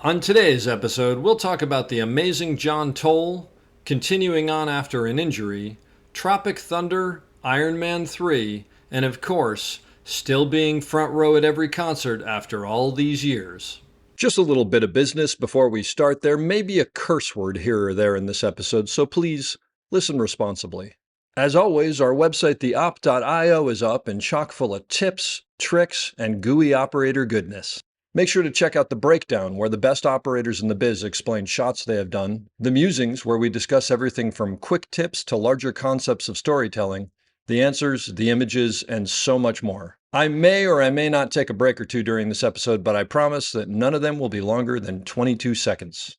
On today's episode, we'll talk about the amazing John Toll, continuing on after an injury, Tropic Thunder, Iron Man 3, and of course, still being front row at every concert after all these years. Just a little bit of business before we start. There may be a curse word here or there in this episode, so please listen responsibly. As always, our website, theop.io, is up and chock full of tips, tricks, and gooey operator goodness. Make sure to check out The Breakdown, where the best operators in the biz explain shots they have done, The Musings, where we discuss everything from quick tips to larger concepts of storytelling, the answers, the images, and so much more. I may or I may not take a break or two during this episode, but I promise that none of them will be longer than 22 seconds.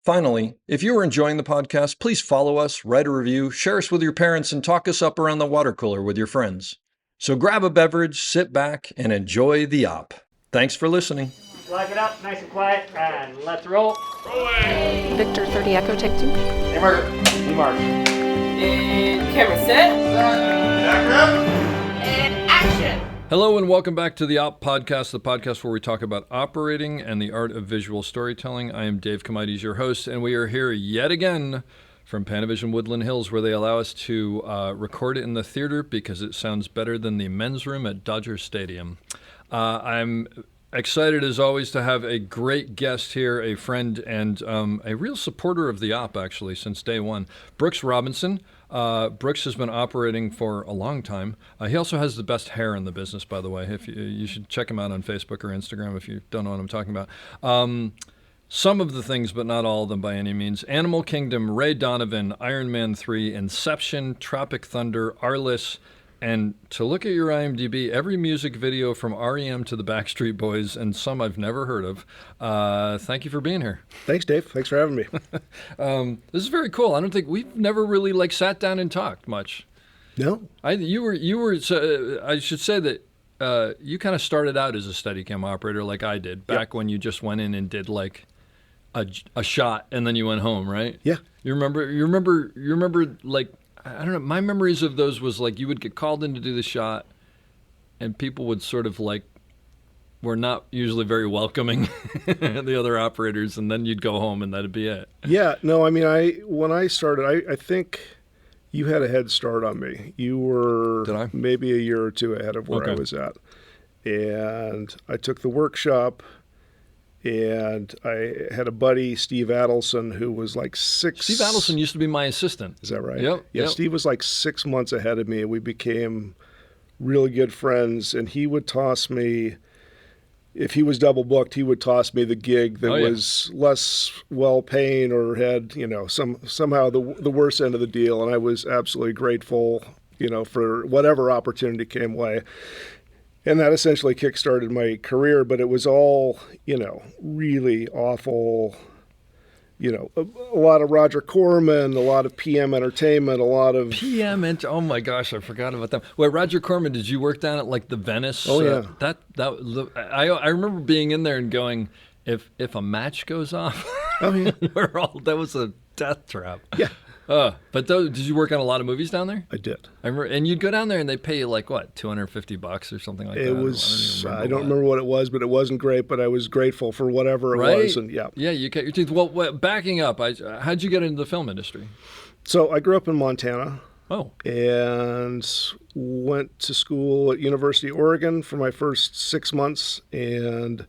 Finally, if you are enjoying the podcast, please follow us, write a review, share us with your parents, and talk us up around the water cooler with your friends. So grab a beverage, sit back, and enjoy the op. Thanks for listening. Lock it up, nice and quiet, and let's roll. Rolling. Victor 30 Echo, take 2. Hey, Mark. Mark. And camera set. And action. Hello and welcome back to the Op Podcast, the podcast where we talk about operating and the art of visual storytelling. I am Dave Comides, your host, and we are here yet again from Panavision Woodland Hills, where they allow us to record it in the theater because it sounds better than the men's room at Dodger Stadium. I'm excited, as always, to have a great guest here, a friend and a real supporter of the Op, actually, since day one, Brooks Robinson. Brooks has been operating for a long time. He also has the best hair in the business, by the way. If you should check him out on Facebook or Instagram if you don't know what I'm talking about. Some of the things, but not all of them by any means. Animal Kingdom, Ray Donovan, Iron Man 3, Inception, Tropic Thunder, Arliss, and to look at your IMDb, every music video from REM to the Backstreet Boys, and some I've never heard of. Thank you for being here. Thanks, Dave. Thanks for having me. This is very cool. I don't think we've never really sat down and talked much. No, You were. I should say that you kind of started out as a Steadicam operator, like I did back when you just went in and did like a shot, and then you went home, right? Yeah. You remember like. I don't know. My memories of those was like you would get called in to do the shot, and people would sort of like were not usually very welcoming, the other operators, and then you'd go home and that'd be it. Yeah. No, I mean, when I started, I think you had a head start on me. You were maybe a year or two ahead of where I was at. And I took the workshop, and I had a buddy, Steve Adelson, who was like Steve Adelson used to be my assistant. Is that right? Yep. Yeah, Steve was like 6 months ahead of me, and we became really good friends. And he would toss me, if he was double booked, he would toss me the gig that was less well-paying or had, somehow the worst end of the deal. And I was absolutely grateful, for whatever opportunity came way. And that essentially kickstarted my career, but it was all, really awful, a lot of Roger Corman, a lot of PM Entertainment, a lot of... oh my gosh, I forgot about them. Wait, Roger Corman, did you work down at like the Venice? Oh, yeah. I remember being in there and going, if a match goes off, that was a death trap. Yeah. But did you work on a lot of movies down there? I did. I remember, and you'd go down there and they pay you like what, $250 or something like that. It was. I don't remember what it was, but it wasn't great. But I was grateful for whatever it was, and yeah. Yeah, you cut your teeth. Well, backing up, how'd you get into the film industry? So I grew up in Montana. Oh. And went to school at University of Oregon for my first 6 months, and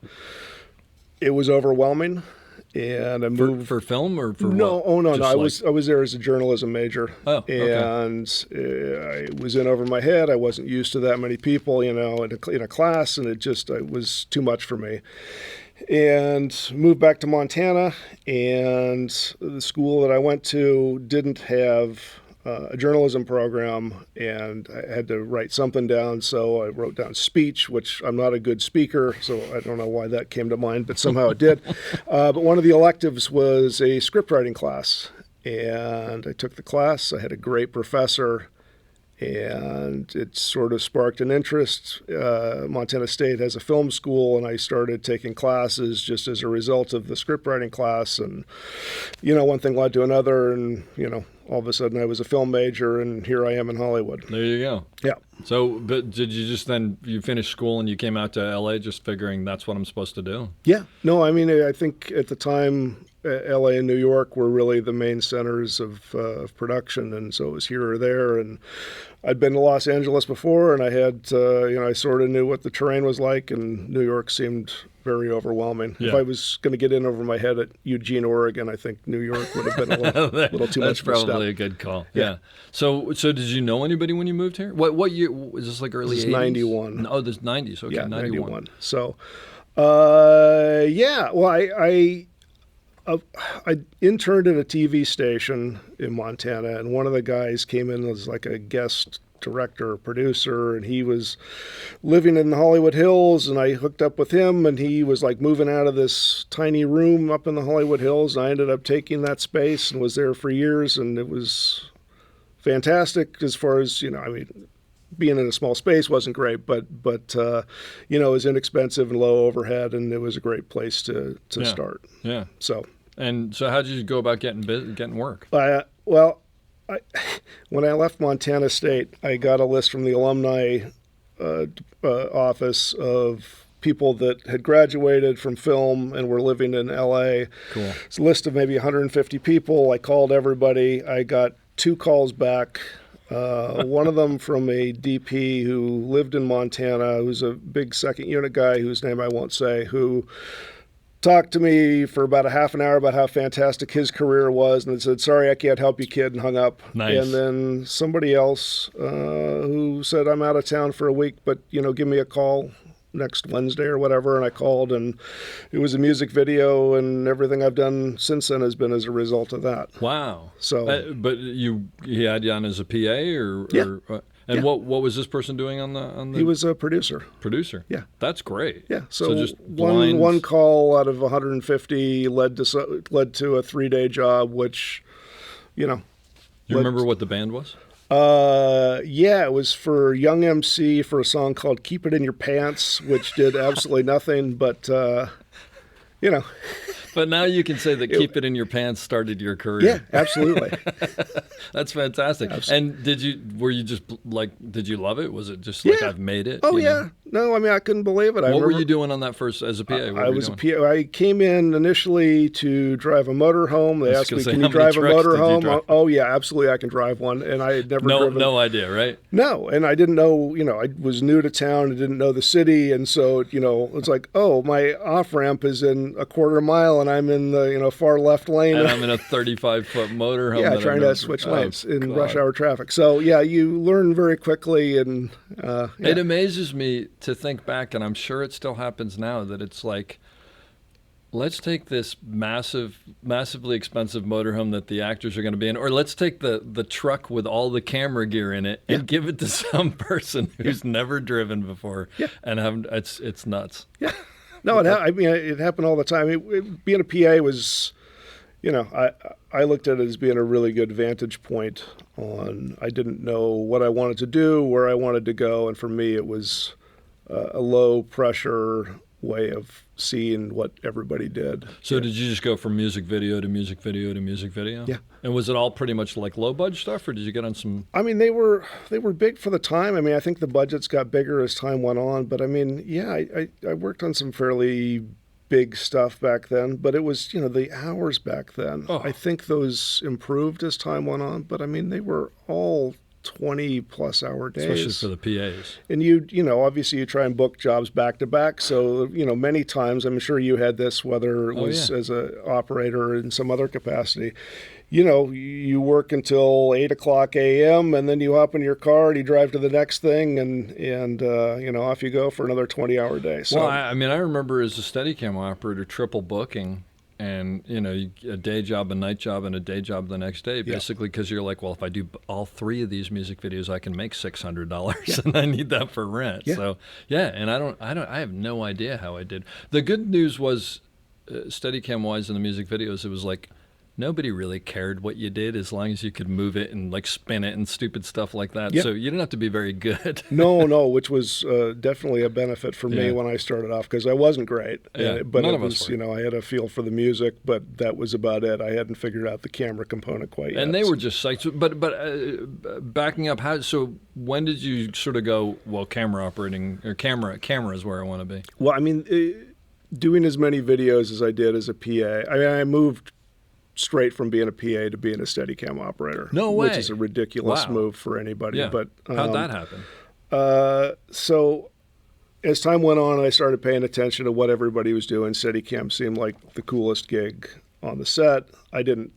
it was overwhelming. And I moved for film or for no. What? Oh no, Just no. I was there as a journalism major. Oh, okay. And I was in over my head. I wasn't used to that many people, in a class, and it was too much for me. And moved back to Montana, and the school that I went to didn't have a journalism program, and I had to write something down, so I wrote down speech, which I'm not a good speaker, so I don't know why that came to mind, but somehow it did. But one of the electives was a script writing class, and I took the class. I had a great professor, and it sort of sparked an interest. Montana State has a film school, and I started taking classes just as a result of the script writing class. And, one thing led to another, and, all of a sudden I was a film major, and here I am in Hollywood. There you go. Yeah. So, but did you just then, you finished school and you came out to LA just figuring that's what I'm supposed to do? Yeah. No, I mean, I think at the time, LA and New York were really the main centers of production, and so it was here or there. And I'd been to Los Angeles before, and I had, I sort of knew what the terrain was like, and New York seemed very overwhelming. Yeah. If I was going to get in over my head at Eugene, Oregon, I think New York would have been a little too much That's of a step. probably a good call. Yeah. So did you know anybody when you moved here? What year was this? Like early This is 80s? 91. Oh, this 90s. Okay, Yeah, 91. So, well, I interned at a TV station in Montana, and one of the guys came in as like a guest director, producer, and he was living in the Hollywood Hills, and I hooked up with him, and he was like moving out of this tiny room up in the Hollywood Hills, and I ended up taking that space and was there for years, and it was fantastic as far as, being in a small space wasn't great, but it was inexpensive and low overhead, and it was a great place to start. Yeah. So how did you go about getting work? When I left Montana State, I got a list from the alumni office of people that had graduated from film and were living in LA. Cool. It's a list of maybe 150 people. I called everybody. I got 2 calls back. One of them from a DP who lived in Montana, who's a big second unit guy whose name I won't say, who talked to me for about a half an hour about how fantastic his career was, and said, "Sorry, I can't help you, kid," and hung up. Nice. And then somebody else who said, "I'm out of town for a week, but give me a call next Wednesday or whatever," and I called, and it was a music video, and everything I've done since then has been as a result of that. Wow. So, but he had you on as a PA, or Yeah. And Yeah. what was this person doing on the? He was a producer. Producer. Yeah. That's great. Yeah. So just one call out of 150 led to a 3-day job, which, You remember what the band was? It was for Young MC for a song called "Keep It in Your Pants," which did absolutely nothing, but But now you can say that "Keep It in Your Pants" started your career. Yeah, absolutely. That's fantastic. And did you love it? Was it just Yeah. like, I've made it? Oh, you know? yeah. No, I mean, I couldn't believe it. What were you doing on that first as a PA? I was a PA. I came in initially to drive a motorhome. They asked me, "Can you how many drive a trucks did you motorhome?" drive? Oh, yeah, absolutely, I can drive one. And I had never driven. No idea, right? No, and I didn't know, I was new to town, I didn't know the city, and so, it's like, oh, my off-ramp is in a quarter mile, and I'm in the, far left lane. And I'm in a 35-foot motorhome. Yeah, that trying I've to never- switch Oh, lanes in God. rush hour traffic. So, yeah, you learn very quickly, and It amazes me to think back, and I'm sure it still happens now, that it's like, let's take this massively expensive motorhome that the actors are going to be in, or let's take the truck with all the camera gear in it and give it to some person who's never driven before. Yeah. And it's nuts. Yeah. No, it happened all the time. Being a PA was, I looked at it as being a really good vantage point on, I didn't know what I wanted to do, where I wanted to go, and for me it was a low pressure way of seeing what everybody did. So did you just go from music video to music video to music video? Yeah. And was it all pretty much like low budget stuff, or did you get on some? I mean, they were big for the time. I mean, I think the budgets got bigger as time went on, but I mean, yeah, I worked on some fairly big stuff back then, but it was, the hours back then. Oh. I think those improved as time went on, but I mean, they were all 20-plus hour days. Especially for the PAs. And obviously you try and book jobs back to back. So, many times, I'm sure you had this, whether it was as an operator or in some other capacity, you work until 8:00 a.m. and then you hop in your car and you drive to the next thing and off you go for another 20-hour day. So, Well, I remember as a Steadicam operator triple booking. And, a day job, a night job, and a day job the next day, basically, because you're like, well, if I do all 3 of these music videos, I can make $600, and I need that for rent. Yeah. So, yeah, and I have no idea how I did. The good news was, Steadicam-wise in the music videos, it was like, nobody really cared what you did as long as you could move it and like spin it and stupid stuff like that. Yeah. So you didn't have to be very good. No, which was definitely a benefit for me Yeah. when I started off, because I wasn't great. Yeah, But none it of us was, were. I had a feel for the music, but that was about it. I hadn't figured out the camera component quite yet. And they were just psyched. But backing up, so when did you sort of go, well, camera operating or camera is where I want to be? Well, I mean, doing as many videos as I did as a PA, I moved straight from being a PA to being a Steadicam operator. No way. Which is a ridiculous Wow. move for anybody. Yeah. But How'd that happen? So as time went on, I started paying attention to what everybody was doing. Steadicam seemed like the coolest gig on the set. I didn't,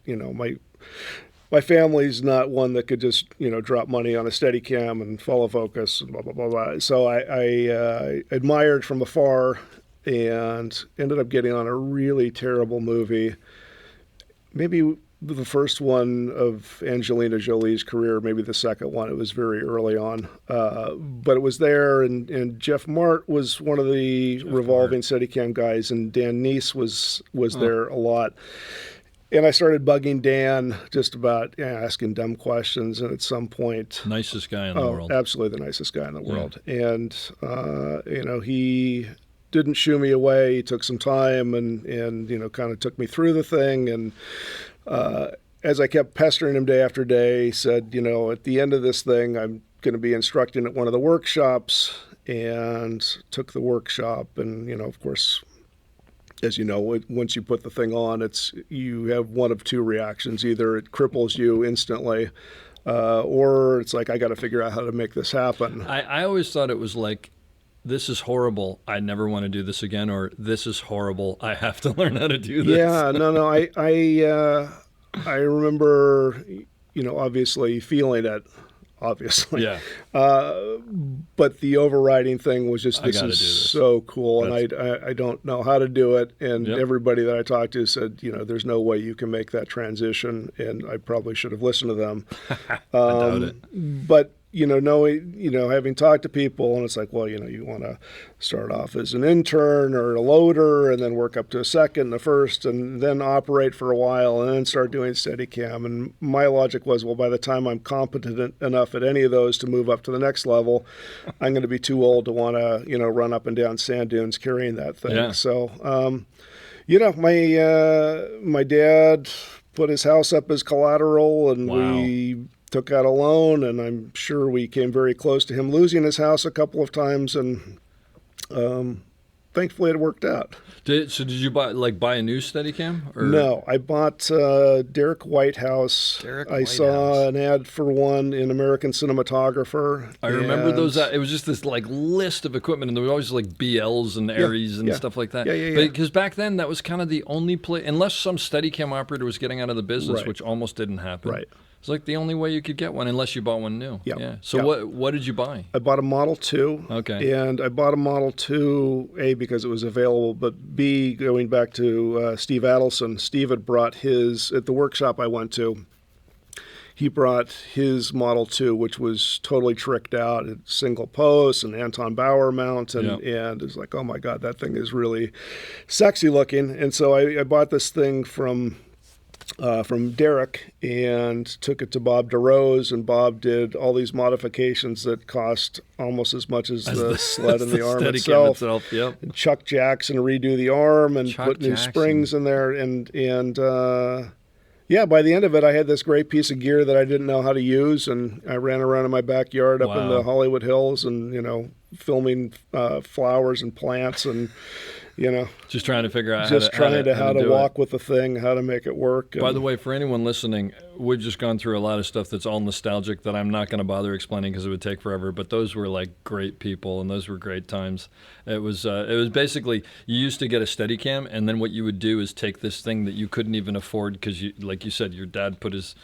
my family's not one that could just, drop money on a Steadicam and follow focus and blah, blah, blah, blah. So I admired from afar and ended up getting on a really terrible movie. Maybe the first one of Angelina Jolie's career, maybe the second one. It was very early on. But it was there, and Jeff Mart was one of the revolving Steadicam guys, and Dan Neese was there a lot. And I started bugging Dan just about asking dumb questions, and at some point... Nicest guy in the world. Absolutely the nicest guy in the world. And, he didn't shoo me away. He took some time and kind of took me through the thing. And as I kept pestering him day after day, he said, at the end of this thing, I'm going to be instructing at one of the workshops, and took the workshop. And, of course, as you know, once you put the thing on, you have one of two reactions. Either it cripples you instantly, or it's like, I got to figure out how to make this happen. I always thought it was like, this is horrible, I never want to do this again, or this is horrible, I have to learn how to do this. Yeah, no, I remember, obviously feeling it, obviously. Yeah. But the overriding thing was just, I gotta do this. so cool, and I don't know how to do it. And Yep. everybody that I talked to said, there's no way you can make that transition, and I probably should have listened to them. I doubt it. But having talked to people, and it's like, well, you want to start off as an intern or a loader, and then work up to a second, a first, and then operate for a while, and then start doing Steadicam. And my logic was, well, by the time I'm competent enough at any of those to move up to the next level, I'm going to be too old to want to, run up and down sand dunes carrying that thing. Yeah. So, my dad put his house up as collateral, and Wow. we took out a loan, and I'm sure we came very close to him losing his house a couple of times, and thankfully it worked out. Did you buy a new Steadicam? Or? No, I bought Derek Whitehouse. I saw an ad for one in American Cinematographer. I remember those. It was just this like list of equipment, and there was always like BLs and Aries and stuff like that. Yeah. Because back then, that was kind of the only place, unless some Steadicam operator was getting out of the business, Right. which almost didn't happen. Right. It's like the only way you could get one, unless you bought one new. Yep. Yeah. So Yep. what did you buy? I bought a Model 2. Okay. And I bought a Model 2, A, because it was available, but B, going back to Steve Adelson. Steve had brought his, at the workshop I went to, he brought his Model 2, which was totally tricked out. It's single post and Anton Bauer mount, and it's like, oh my God, that thing is really sexy looking. And so I bought this thing from Derek and took it to Bob DeRose, and Bob did all these modifications that cost almost as much as the sled and the arm Steadicam itself. Yep. And Chuck Jackson redo the arm and Chuck put new Jackson. springs in there, and by the end of it, I had this great piece of gear that I didn't know how to use, and I ran around in my backyard up in Wow. the Hollywood Hills, and filming flowers and plants, and Just trying to figure out how to do walk it. with the thing, how to make it work. By and- the way, for anyone listening, we've just gone through a lot of stuff that's all nostalgic that I'm not going to bother explaining because it would take forever. But those were like great people, and those were great times. It was basically, you used to get a Steadicam, and then what you would do is take this thing that you couldn't even afford because, like you said, your dad put his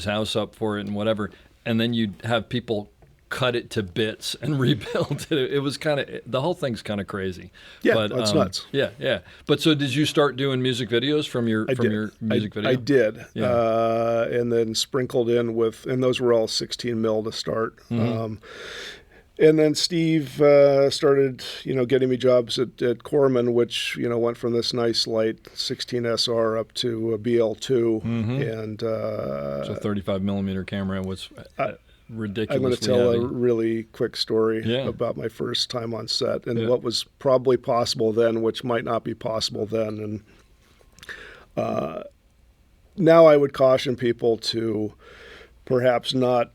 house up for it and whatever, and then you'd have people cut it to bits and rebuild it. It was kind of, the whole thing's kind of crazy. Yeah, but, that's nuts. Yeah. But so did you start doing music videos from your music video? I did. Yeah. And then sprinkled in with, and those were all 16 mil to start. Mm-hmm. And then Steve started, getting me jobs at Corman, which, went from this nice light 16 SR up to a BL2. And so 35 millimeter camera was ridiculously I'm going to tell heavy. a really quick story about my first time on set and what was probably possible then, which might not be possible then. And now I would caution people to perhaps not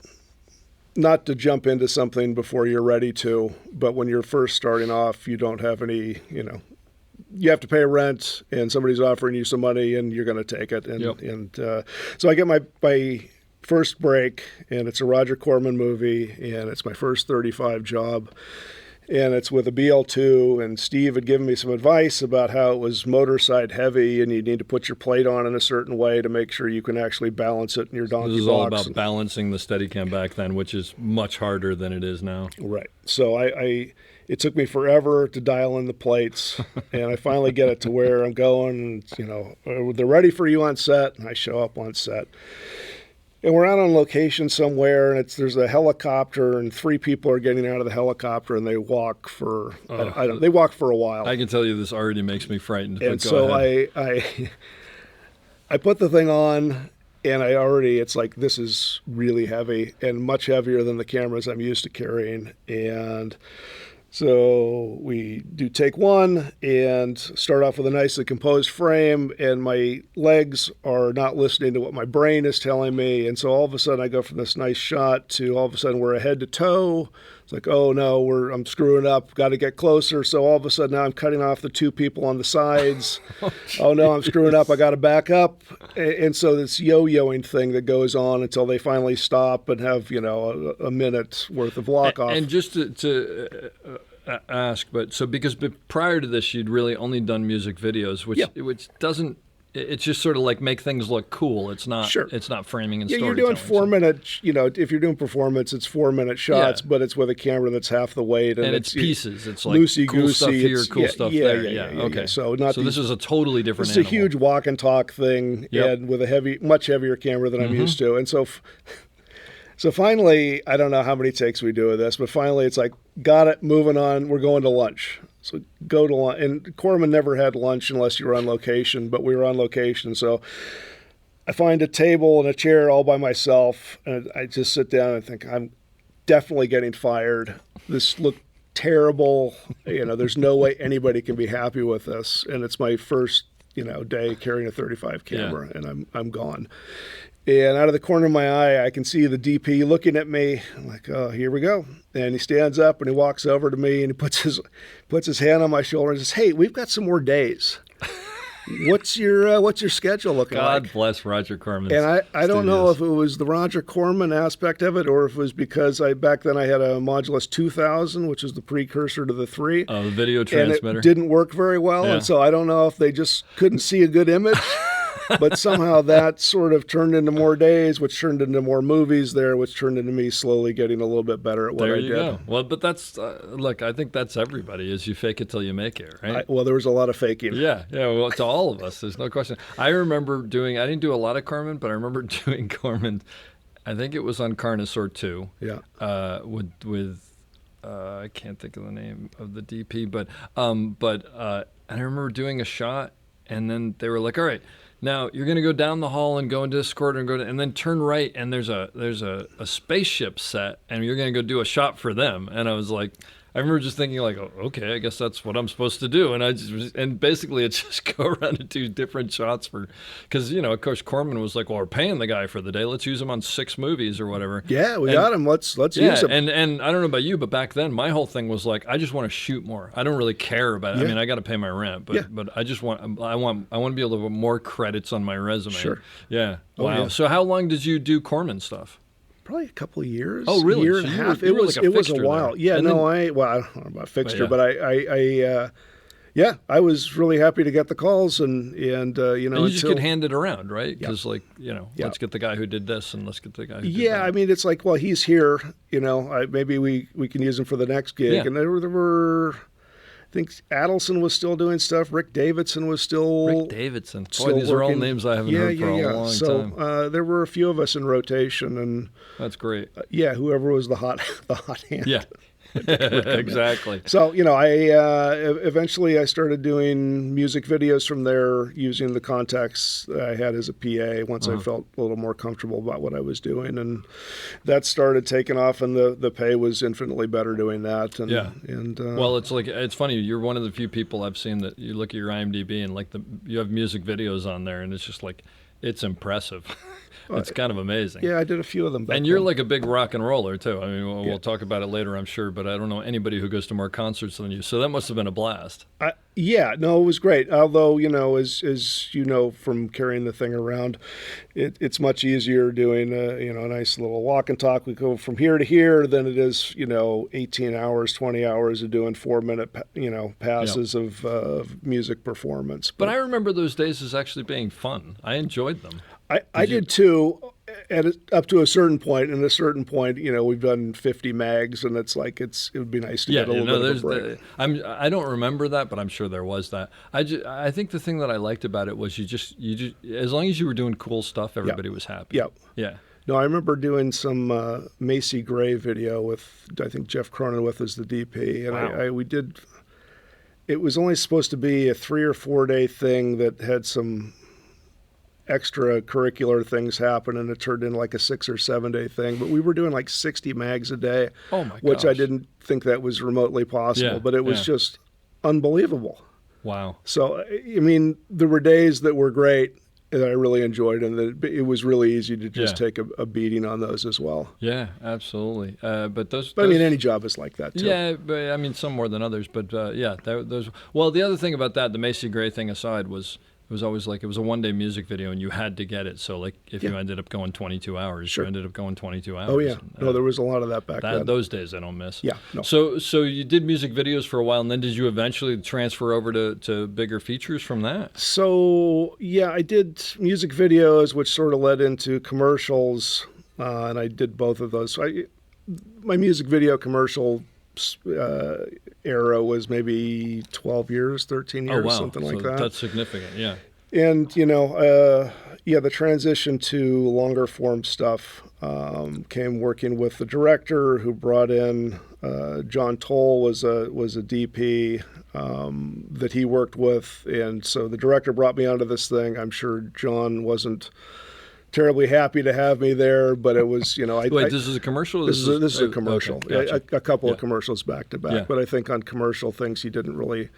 to jump into something before you're ready to, but when you're first starting off, you don't have any, you have to pay rent and somebody's offering you some money and you're going to take it. And so I get my first break, and it's a Roger Corman movie, and it's my first 35 job. And it's with a BL2, and Steve had given me some advice about how it was motor side heavy, and you need to put your plate on in a certain way to make sure you can actually balance it in your donkey box. This is all about balancing the Steadicam back then, which is much harder than it is now. Right. So it took me forever to dial in the plates, and I finally get it to where I'm going. They're ready for you on set, and I show up on set. And we're out on location somewhere, and there's a helicopter, and 3 people are getting out of the helicopter, and they walk for they walk for a while. I can tell you this already makes me frightened. And so I put the thing on, and it's like, this is really heavy and much heavier than the cameras I'm used to carrying. And so we do take 1 and start off with a nicely composed frame, and my legs are not listening to what my brain is telling me. And so all of a sudden I go from this nice shot to all of a sudden we're head to toe. It's like, oh no, I'm screwing up, got to get closer. So all of a sudden now I'm cutting off the 2 people on the sides. Oh no, I'm screwing up, I got to back up. And so this yo-yoing thing that goes on until they finally stop and have, a minute worth of lock off. And just to ask, because prior to this you'd really only done music videos, which doesn't. It's just sort of like make things look cool. It's not. Sure. It's not framing and storytelling. storytelling. You're doing 4-minute. If you're doing performance, it's 4-minute shots, but it's with a camera that's half the weight, and it's pieces. It's like loosey cool goosey. Stuff here, cool stuff there. Yeah. Okay. So this is a totally different. It's a huge walk and talk thing, and with a much heavier camera than I'm used to, and so. So finally, I don't know how many takes we do of this, but finally it's like, got it, moving on, we're going to lunch. So go to lunch. And Corman never had lunch unless you were on location, but we were on location. So I find a table and a chair all by myself, and I just sit down and think, I'm definitely getting fired. This looked terrible. There's no way anybody can be happy with this. And it's my first, day carrying a 35 camera, and I'm gone. And out of the corner of my eye, I can see the DP looking at me. I'm like, oh, here we go. And he stands up and he walks over to me and he puts his hand on my shoulder and says, hey, we've got some more days. What's your schedule looking like? God bless Roger Corman. And I don't know if it was the Roger Corman aspect of it or if it was because back then I had a Modulus 2000, which is the precursor to the 3. Oh, the video transmitter. And it didn't work very well. Yeah. And so I don't know if they just couldn't see a good image. But somehow that sort of turned into more days, which turned into more movies there, which turned into me slowly getting a little bit better at what I did. There you go. Well, but that's, look, I think that's everybody, is you fake it till you make it, right? Well, there was a lot of faking. Yeah, well, to all of us, there's no question. I remember I didn't do a lot of Corman, but I remember doing Corman, I think it was on Carnosaur 2. Yeah. With I can't think of the name of the DP, but I remember doing a shot, and then they were like, all right, now you're going to go down the hall and go into this corridor and then turn right, and there's a spaceship set, and you're going to go do a shot for them. And I was like, I remember just thinking like, oh, okay, I guess that's what I'm supposed to do. And basically it's just go around and do different shots because, of course, Corman was like, well, we're paying the guy for the day. Let's use him on 6 movies or whatever. Yeah, we got him. Let's use him. And I don't know about you, but back then my whole thing was like, I just want to shoot more. I don't really care about it. Yeah. I mean, I got to pay my rent, but I just want to be able to put more credits on my resume. Sure. Yeah. Oh, wow. yeah. So how long did you do Corman stuff? Probably a couple of years. Oh, really? Year and a half. It was a while. There. Yeah, and no, I don't know about fixture, but I was really happy to get the calls and you just could hand it around, right? Because let's get the guy who did this and let's get the guy who did that. Yeah, I mean, it's like, well, he's here, maybe we can use him for the next gig. Yeah. And there were I think Adelson was still doing stuff. Rick Davidson was still Boy, these are all names I haven't heard for a long time. So there were a few of us in rotation, and that's great. Whoever was the hot hand. Yeah. Exactly. So, I eventually I started doing music videos from there using the contacts that I had as a PA once I felt a little more comfortable about what I was doing. And that started taking off, and the pay was infinitely better doing that. And, Yeah. And Well, it's funny. You're one of the few people I've seen that you look at your IMDb and like you have music videos on there, and it's just like, it's impressive. It's kind of amazing. yeah, I did a few of them back And you're then. like a big rock and roller too. I mean, we'll talk about it later, I'm sure, but I don't know anybody who goes to more concerts than you. So that must have been a blast. Yeah, no, it was great. Although, as you know from carrying the thing around, it's much easier doing a nice little walk and talk. We go from here to here than it is, 18 hours, 20 hours of doing 4-minute, passes of music performance. But I remember those days as actually being fun. I enjoyed them. I did too, up to a certain point. And at a certain point, we've done 50 mags, and it's like it would be nice to get a little bit of a break. I don't remember that, but I'm sure there was that. I think the thing that I liked about it was you just as long as you were doing cool stuff, everybody was happy. Yep. Yeah. No, I remember doing some Macy Gray video with, I think, Jeff Cronenweth as the DP, and Wow. we did. It was only supposed to be a 3 or 4 day thing that had some extracurricular things happen, and it turned into like a 6 or 7 day thing. But we were doing like 60 mags a day, Oh my which I gosh. didn't think that was remotely possible. Yeah, But it was yeah. just unbelievable. Wow. So, I mean, there were days that were great that I really enjoyed, and it was really easy to just Yeah. take a beating on those as well. Yeah, absolutely. But those. But I mean, any job is like that too. Yeah, but I mean, some more than others. But yeah, those. Well, the other thing about that, the Macy Gray thing aside, was it was always like it was a 1 day music video, and you had to get it. So like, if you ended up going 22 hours, Sure. you ended up going 22 hours. Oh yeah. And, No, there was a lot of that back then. those days I don't miss. Yeah, no. So you did music videos for a while, and then did you eventually transfer over to bigger features from that? So yeah, I did music videos, which sort of led into commercials, and I did both of those. My music video commercial era was maybe 12 years, 13 years, Oh wow, something like So that. That's significant. Yeah. And the transition to longer form stuff came working with the director who brought in John Toll was a DP that he worked with, and so the director brought me onto this thing. I'm sure John wasn't terribly happy to have me there, but it was Wait, this is a commercial. Or this is a commercial. Okay, gotcha. A couple of Yeah. commercials back to back. Yeah. But I think on commercial things he didn't really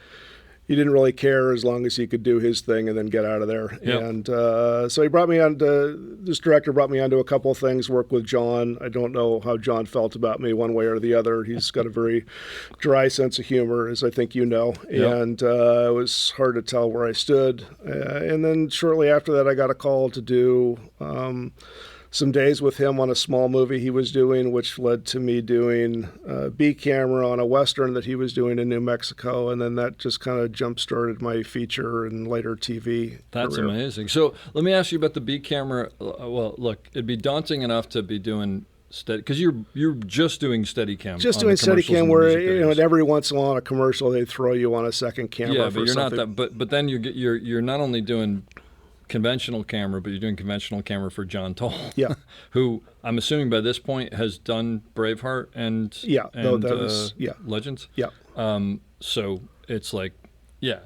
care as long as he could do his thing and then get out of there. Yep. And so this director brought me onto a couple of things, work with John. I don't know how John felt about me one way or the other. He's got a very dry sense of humor, as I think you know. Yep. And it was hard to tell where I stood. And then shortly after that, I got a call to do some days with him on a small movie he was doing, which led to me doing B camera on a Western that he was doing in New Mexico. And then that just kind of jump-started my feature and later TV That's career. amazing. So let me ask you about the B camera. Well, look, it'd be daunting enough to be doing steady, because you're just doing Steadicam. Just on doing the commercials Steadicam and where, music videos. and every once in a while on a commercial, they throw you on a second camera Yeah, for but you're something. not that. But then you're not only doing conventional camera, but you're doing conventional camera for John Toll. Yeah. Who I'm assuming by this point has done Braveheart and Yeah, and, no, that was- yeah. Legends. Yeah. So it's like, yeah,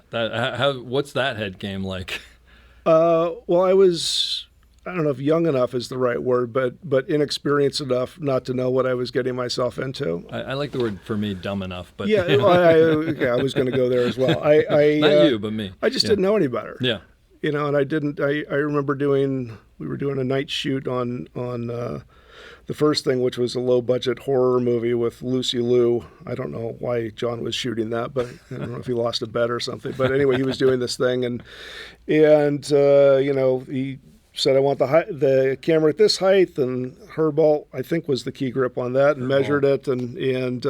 what's that head game like? Well, I don't know if young enough is the right word, but inexperienced enough not to know what I was getting myself into. I like the word, for me, dumb enough, but Yeah, I was going to go there as well. not you, but me. I just Yeah. didn't know any better. Yeah. And I didn't. I remember we were doing a night shoot on the first thing, which was a low budget horror movie with Lucy Liu. I don't know why John was shooting that, but I don't know if he lost a bet or something. But anyway, he was doing this thing, and he said, I want the camera at this height, and Herbolt, I think, was the key grip on that, and measured it, and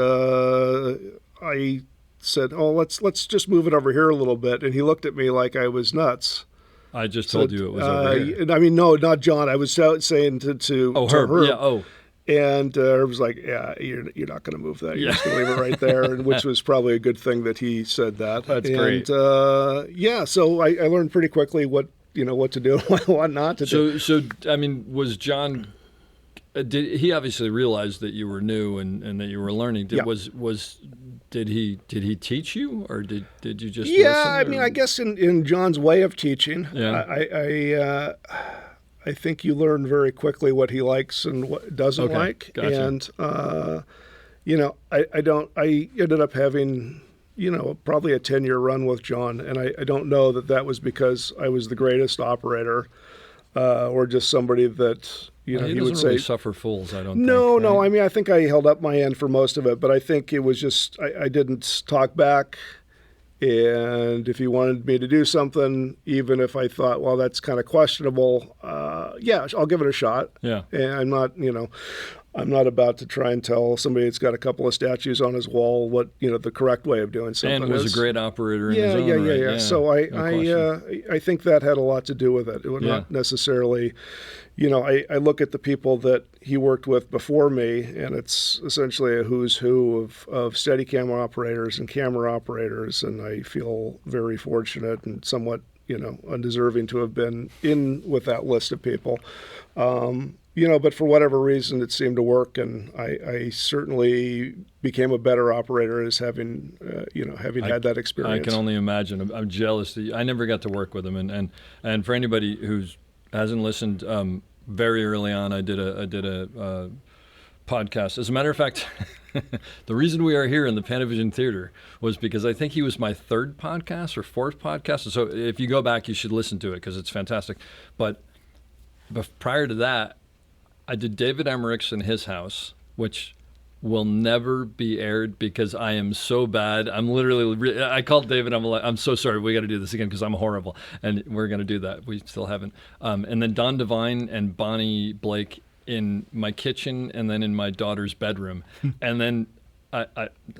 I said, oh, let's just move it over here a little bit, and he looked at me like I was nuts. I just told you it was over here. I mean, no, not John. I was saying to Herb. Herb. Yeah. Oh. And Herb was like, yeah, you're not going to move that. You're just going to leave it right there, and which was probably a good thing that he said that. That's great. great. So I learned pretty quickly what to do and what not to do. So I mean, was John did he obviously realized that you were new and that you were learning? Yeah. Did he teach you, or did you just Yeah, listen, I or- mean, I guess in John's way of teaching, Yeah. I think you learn very quickly what he likes and what doesn't Okay, like, gotcha. and I ended up having probably a 10-year run with John, and I don't know that was because I was the greatest operator, or just somebody that he he doesn't would really say. suffer fools. I don't. No, think, no. right? I mean, I think I held up my end for most of it, but I think it was just I didn't talk back. And if he wanted me to do something, even if I thought, well, that's kind of questionable, yeah, I'll give it a shot. Yeah. And I'm not about to try and tell somebody that's got a couple of statues on his wall what the correct way of doing something And was is. a great operator in Yeah, his own yeah, right. yeah. So No question. I think that had a lot to do with it. It was not necessarily, I look at the people that he worked with before me, and it's essentially a who's who of Steadicam operators and camera operators, and I feel very fortunate and somewhat, undeserving to have been in with that list of people. But for whatever reason, it seemed to work, and I certainly became a better operator as having had that experience. I can only imagine. I'm jealous that I never got to work with him, and for anybody who hasn't listened, very early on, I did a podcast. As a matter of fact, the reason we are here in the Panavision Theater was because I think he was my third podcast or fourth podcast. So if you go back, you should listen to it because it's fantastic. But prior to that, I did David Emmerich's in his house, which will never be aired because I am so bad. I'm literally, I called David, I'm like, I'm so sorry, we got to do this again because I'm horrible. And we're going to do that. We still haven't. And then Don Devine and Bonnie Blake in my kitchen and then in my daughter's bedroom. And then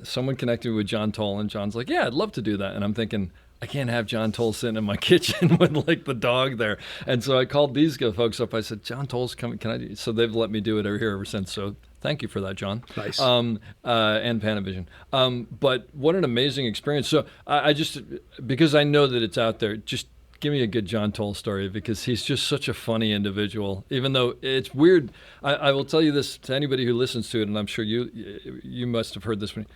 someone connected me with John Toll, and John's like, yeah, I'd love to do that. And I'm thinking, I can't have John Toll sitting in my kitchen with like the dog there. And so I called these folks up. I said, John Toll's coming. Can I do? So they've let me do it here ever since. So thank you for that, John. Nice. And Panavision. But what an amazing experience. So I just, because I know that it's out there, just give me a good John Toll story because he's just such a funny individual. Even though it's weird, I will tell you this to anybody who listens to it, and I'm sure you must have heard this one.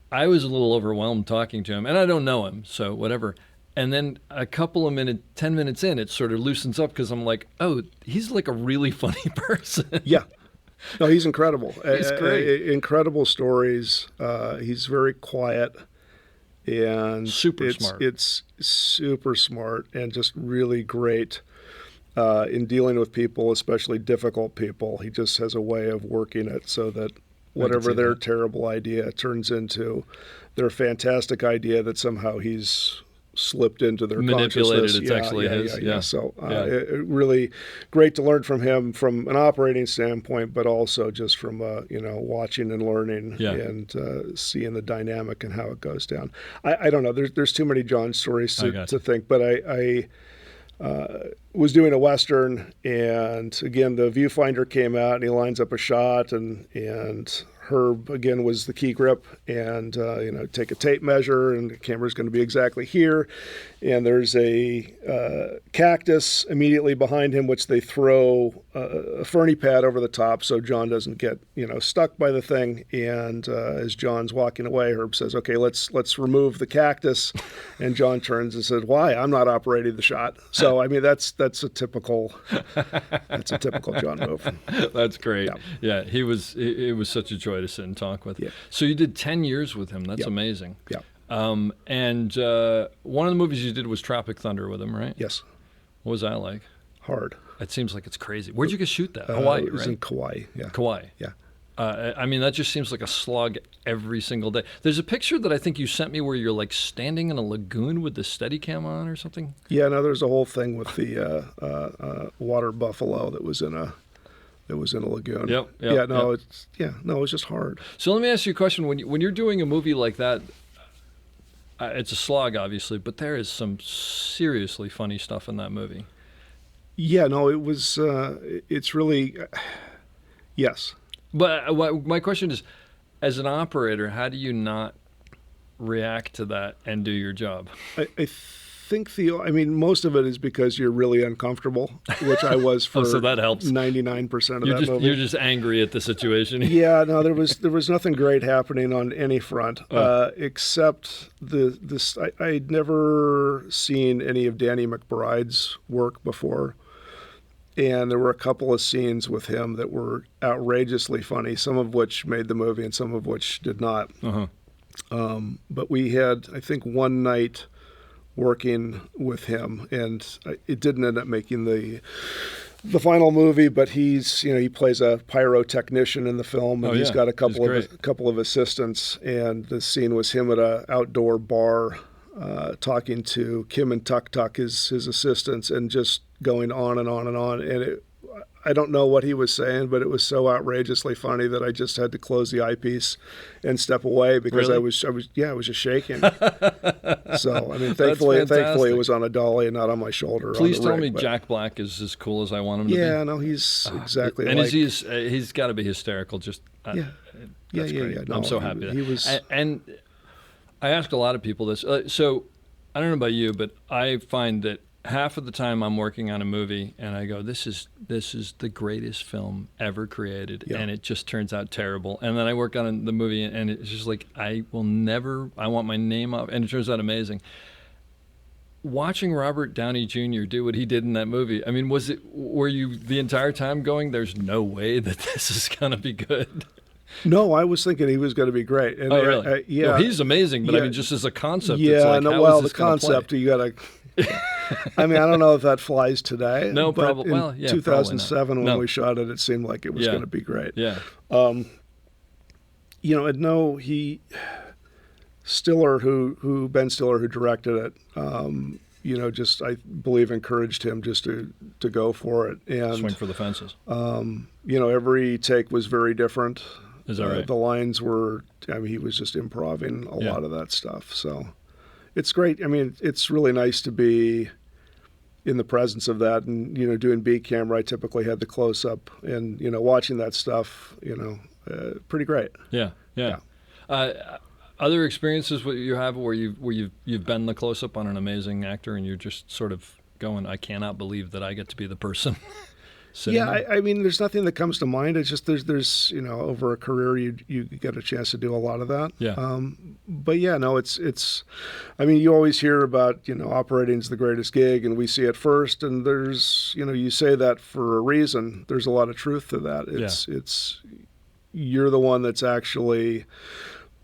I was a little overwhelmed talking to him, and I don't know him, so whatever. And then a couple of 10 minutes in, it sort of loosens up because I'm like, oh, he's like a really funny person. Yeah. No, he's incredible. He's great. Incredible stories. He's very quiet and Super smart. It's super smart and just really great in dealing with people, especially difficult people. He just has a way of working it so that whatever their terrible idea turns into their fantastic idea that somehow he's slipped into their manipulated. consciousness. It's actually his. Yeah. So it really great to learn from him from an operating standpoint, but also just from watching and learning and seeing the dynamic and how it goes down. I don't know. There's too many John stories to think, but I was doing a Western, and again, the viewfinder came out, and he lines up a shot, and Herb, again, was the key grip, and, take a tape measure, and the camera's going to be exactly here. And there's a cactus immediately behind him, which they throw a ferny pad over the top so John doesn't get, stuck by the thing. And as John's walking away, Herb says, okay, let's remove the cactus. And John turns and says, why? I'm not operating the shot. So, I mean, that's a typical John move. That's great. Yeah, it was such a joy to sit and talk with. Yeah. So you did 10 years with him. That's amazing. Yeah. And one of the movies you did was Tropic Thunder with him, right? Yes. What was that like? Hard. It seems like it's crazy. Where'd you get shoot that? Hawaii, it was right? in Kauai. Yeah. Kauai. Yeah. I mean, that just seems like a slog every single day. There's a picture that I think you sent me where you're like standing in a lagoon with the Steadicam on or something. Yeah, no, there's a whole thing with the water buffalo that was in a lagoon. Yep. Yeah, no, it was just hard. So let me ask you a question: when you're doing a movie like that, it's a slog, obviously, but there is some seriously funny stuff in that movie. Yeah, no, it was. It's really, yes. But my question is, as an operator, how do you not react to that and do your job? I think most of it is because you're really uncomfortable, which I was for so that helps. 99% of that movie. You're just angry at the situation. Yeah, no, there was nothing great happening on any front, except this. I'd never seen any of Danny McBride's work before, and there were a couple of scenes with him that were outrageously funny, some of which made the movie and some of which did not. But we had, I think, one night working with him, and it didn't end up making the final movie. But he plays a pyrotechnician in the film, and he's got a couple of assistants. And the scene was him at a outdoor bar talking to Kim and Tuk Tuk, his assistants, and just going on and on and on. And I don't know what he was saying, but it was so outrageously funny that I just had to close the eyepiece and step away because I was just shaking. So I mean, thankfully it was on a dolly and not on my shoulder. Please tell me Jack Black is as cool as I want him to be. Yeah, no, he's exactly. And he's got to be hysterical. Just yeah. No, I'm so happy. He was. And I ask a lot of people this. So I don't know about you, but I find that half of the time I'm working on a movie and I go, this is the greatest film ever created, and it just turns out terrible. And then I work on the movie and it's just like, I want my name up, and it turns out amazing. Watching Robert Downey Jr. do what he did in that movie, I mean, were you the entire time going, there's no way that this is going to be good? No, I was thinking he was going to be great. And really? Yeah. Well, he's amazing, but I mean, just as a concept, yeah, it's like, no, how well, is this the concept, play? you got to. I mean, I don't know if that flies today. No, but probably. Well, in 2007, when we shot it, it seemed like it was going to be great. Yeah. Stiller, who Ben Stiller, who directed it, just I believe encouraged him just to go for it and swing for the fences. Every take was very different. Is that right? The lines were. I mean, he was just improvising a lot of that stuff. So. It's great. I mean, it's really nice to be in the presence of that. And, doing B camera, I typically had the close up and, watching that stuff, pretty great. Yeah. Other experiences you have where you've been the close up on an amazing actor and you're just sort of going, I cannot believe that I get to be the person. I mean, there's nothing that comes to mind. It's just there's over a career you get a chance to do a lot of that. Yeah. But yeah, no, it's. I mean, you always hear about operating's the greatest gig, and we see it first. And there's you say that for a reason. There's a lot of truth to that. It's you're the one that's actually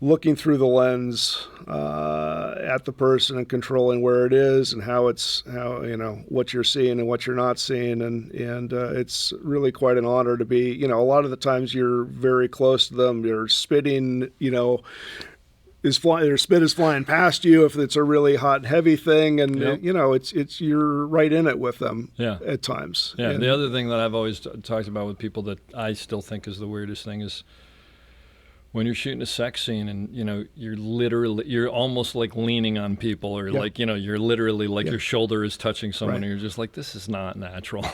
looking through the lens at the person and controlling where it is and how what you're seeing and what you're not seeing, and it's really quite an honor to be. A lot of the times you're very close to them. You're spitting. Their spit is flying past you if it's a really hot and heavy thing, and it's you're right in it with them. At times. Yeah. And the other thing that I've always talked about with people that I still think is the weirdest thing is when you're shooting a sex scene and you're almost like leaning on people, or like you're literally like your shoulder is touching someone, and you're just like, this is not natural.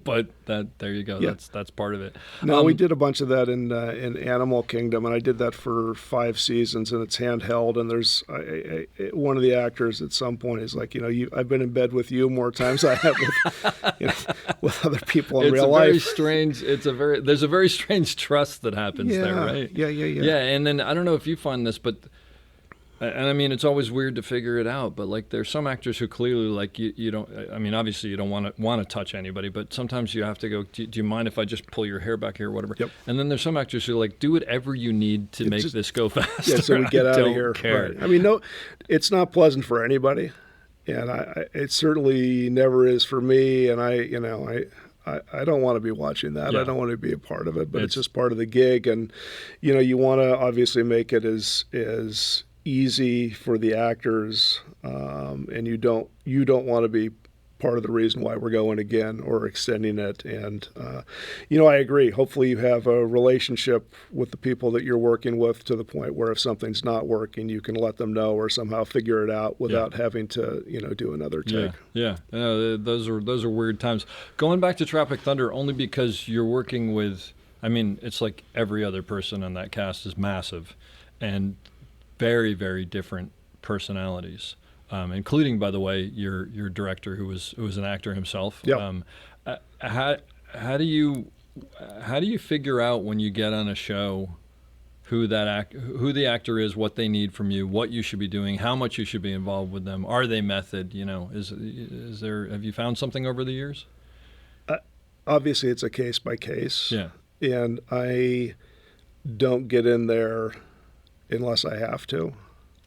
But there you go. That's part of it. No, we did a bunch of that in Animal Kingdom, and I did that for 5 seasons, and it's handheld. And there's one of the actors at some point is like, I've been in bed with you more times than I have with other people in real life. There's a very strange trust that happens there, right? Yeah, and then I don't know if you find this, but and I mean, it's always weird to figure it out, but like there's some actors who clearly like you don't. I mean, obviously you don't want to touch anybody, but sometimes you have to go. Do you mind if I just pull your hair back here, or whatever? Yep. And then there's some actors who are like, do whatever you need to make this go faster. Yeah, so we get out of here. Care. Right. I mean, no, it's not pleasant for anybody, and it certainly never is for me. And I don't want to be watching that. I don't want to be a part of it, but it's just part of the gig. And, you want to obviously make it as easy for the actors, and you don't want to be part of the reason why we're going again or extending it. And, I agree. Hopefully you have a relationship with the people that you're working with to the point where if something's not working, you can let them know or somehow figure it out without having to, do another take. Yeah. Those are weird times. Going back to Tropic Thunder, only because you're working with, I mean, it's like every other person on that cast is massive and very, very different personalities. including, by the way, your director who was an actor himself. Yeah. How do you figure out when you get on a show who the actor is, what they need from you, what you should be doing, how much you should be involved with them? Are they method? Is there? Have you found something over the years? Obviously, it's a case by case. Yeah. And I don't get in there unless I have to.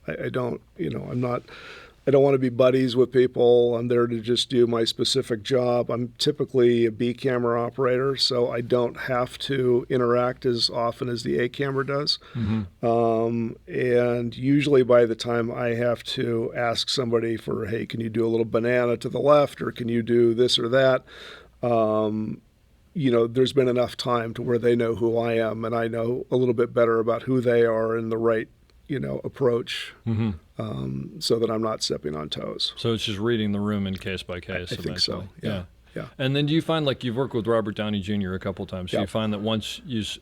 I don't, I don't want to be buddies with people. I'm there to just do my specific job. I'm typically a B camera operator, so I don't have to interact as often as the A camera does. Mm-hmm. And usually by the time I have to ask somebody for, hey, can you do a little banana to the left, or can you do this or that? There's been enough time to where they know who I am, and I know a little bit better about who they are and the right, approach, so that I'm not stepping on toes. So it's just reading the room in case by case. I think so. Yeah. And then do you find, like, you've worked with Robert Downey Jr. a couple times, do you find that once he's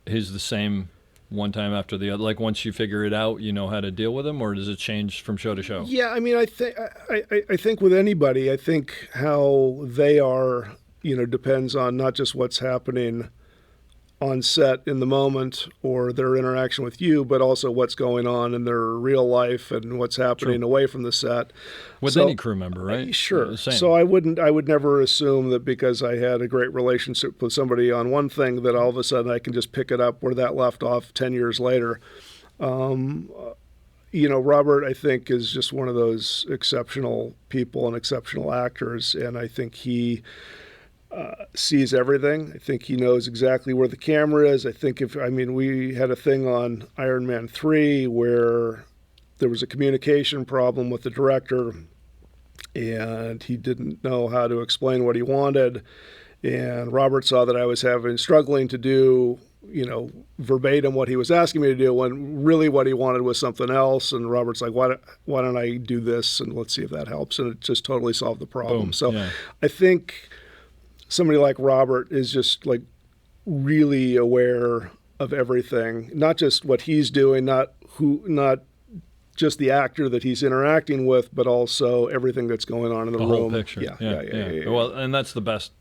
the same one time after the other, like once you figure it out, you know how to deal with him, or does it change from show to show? Yeah, I mean, I think with anybody, I think how they are, depends on not just what's happening on set in the moment or their interaction with you, but also what's going on in their real life and what's happening away from the set. With any crew member, right? Sure. So I would never assume that because I had a great relationship with somebody on one thing that all of a sudden I can just pick it up where that left off 10 years later. Robert, I think, is just one of those exceptional people and exceptional actors, and I think he sees everything. I think he knows exactly where the camera is. I think we had a thing on Iron Man 3 where there was a communication problem with the director, and he didn't know how to explain what he wanted. And Robert saw that I was struggling to do, verbatim what he was asking me to do, when really what he wanted was something else. And Robert's like, why don't I do this, and let's see if that helps. And it just totally solved the problem. Boom. So yeah. I think somebody like Robert is just like really aware of everything, not just what he's doing, not just the actor that he's interacting with, but also everything that's going on in the room. Whole picture. Yeah. Well, and that's the best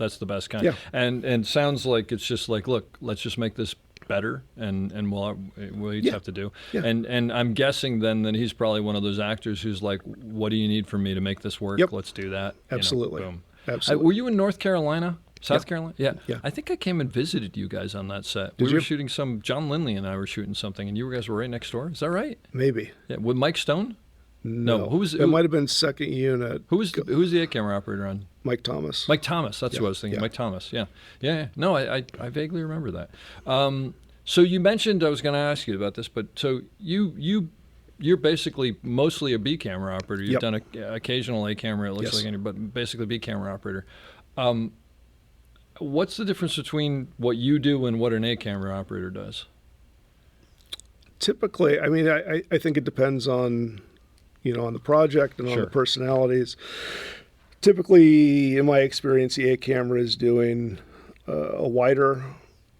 kind. Yeah. And sounds like it's just like, look, let's just make this better, and we'll each have to do. Yeah. And I'm guessing then that he's probably one of those actors who's like, what do you need from me to make this work? Yep. Let's do that. Absolutely. Boom. Absolutely. Were you in North Carolina? South Carolina? Yeah. Yeah. I think I came and visited you guys on that set. Did we you? were shooting John Lindley and I were shooting something, and you guys were right next door. Is that right? Maybe. Yeah. With Mike Stone? No. Who It might have been second unit. Who was the A camera operator on? Mike Thomas. Mike Thomas. That's who I was thinking. Yeah. Mike Thomas. Yeah. No, I vaguely remember that. So you mentioned, I was going to ask you about this, but so you're basically mostly a B camera operator. You've done an occasional A camera, it looks like, but basically B camera operator. What's the difference between what you do and what an A camera operator does? Typically, I mean, I think it depends on, on the project and on the personalities. Typically, in my experience, the A camera is doing a wider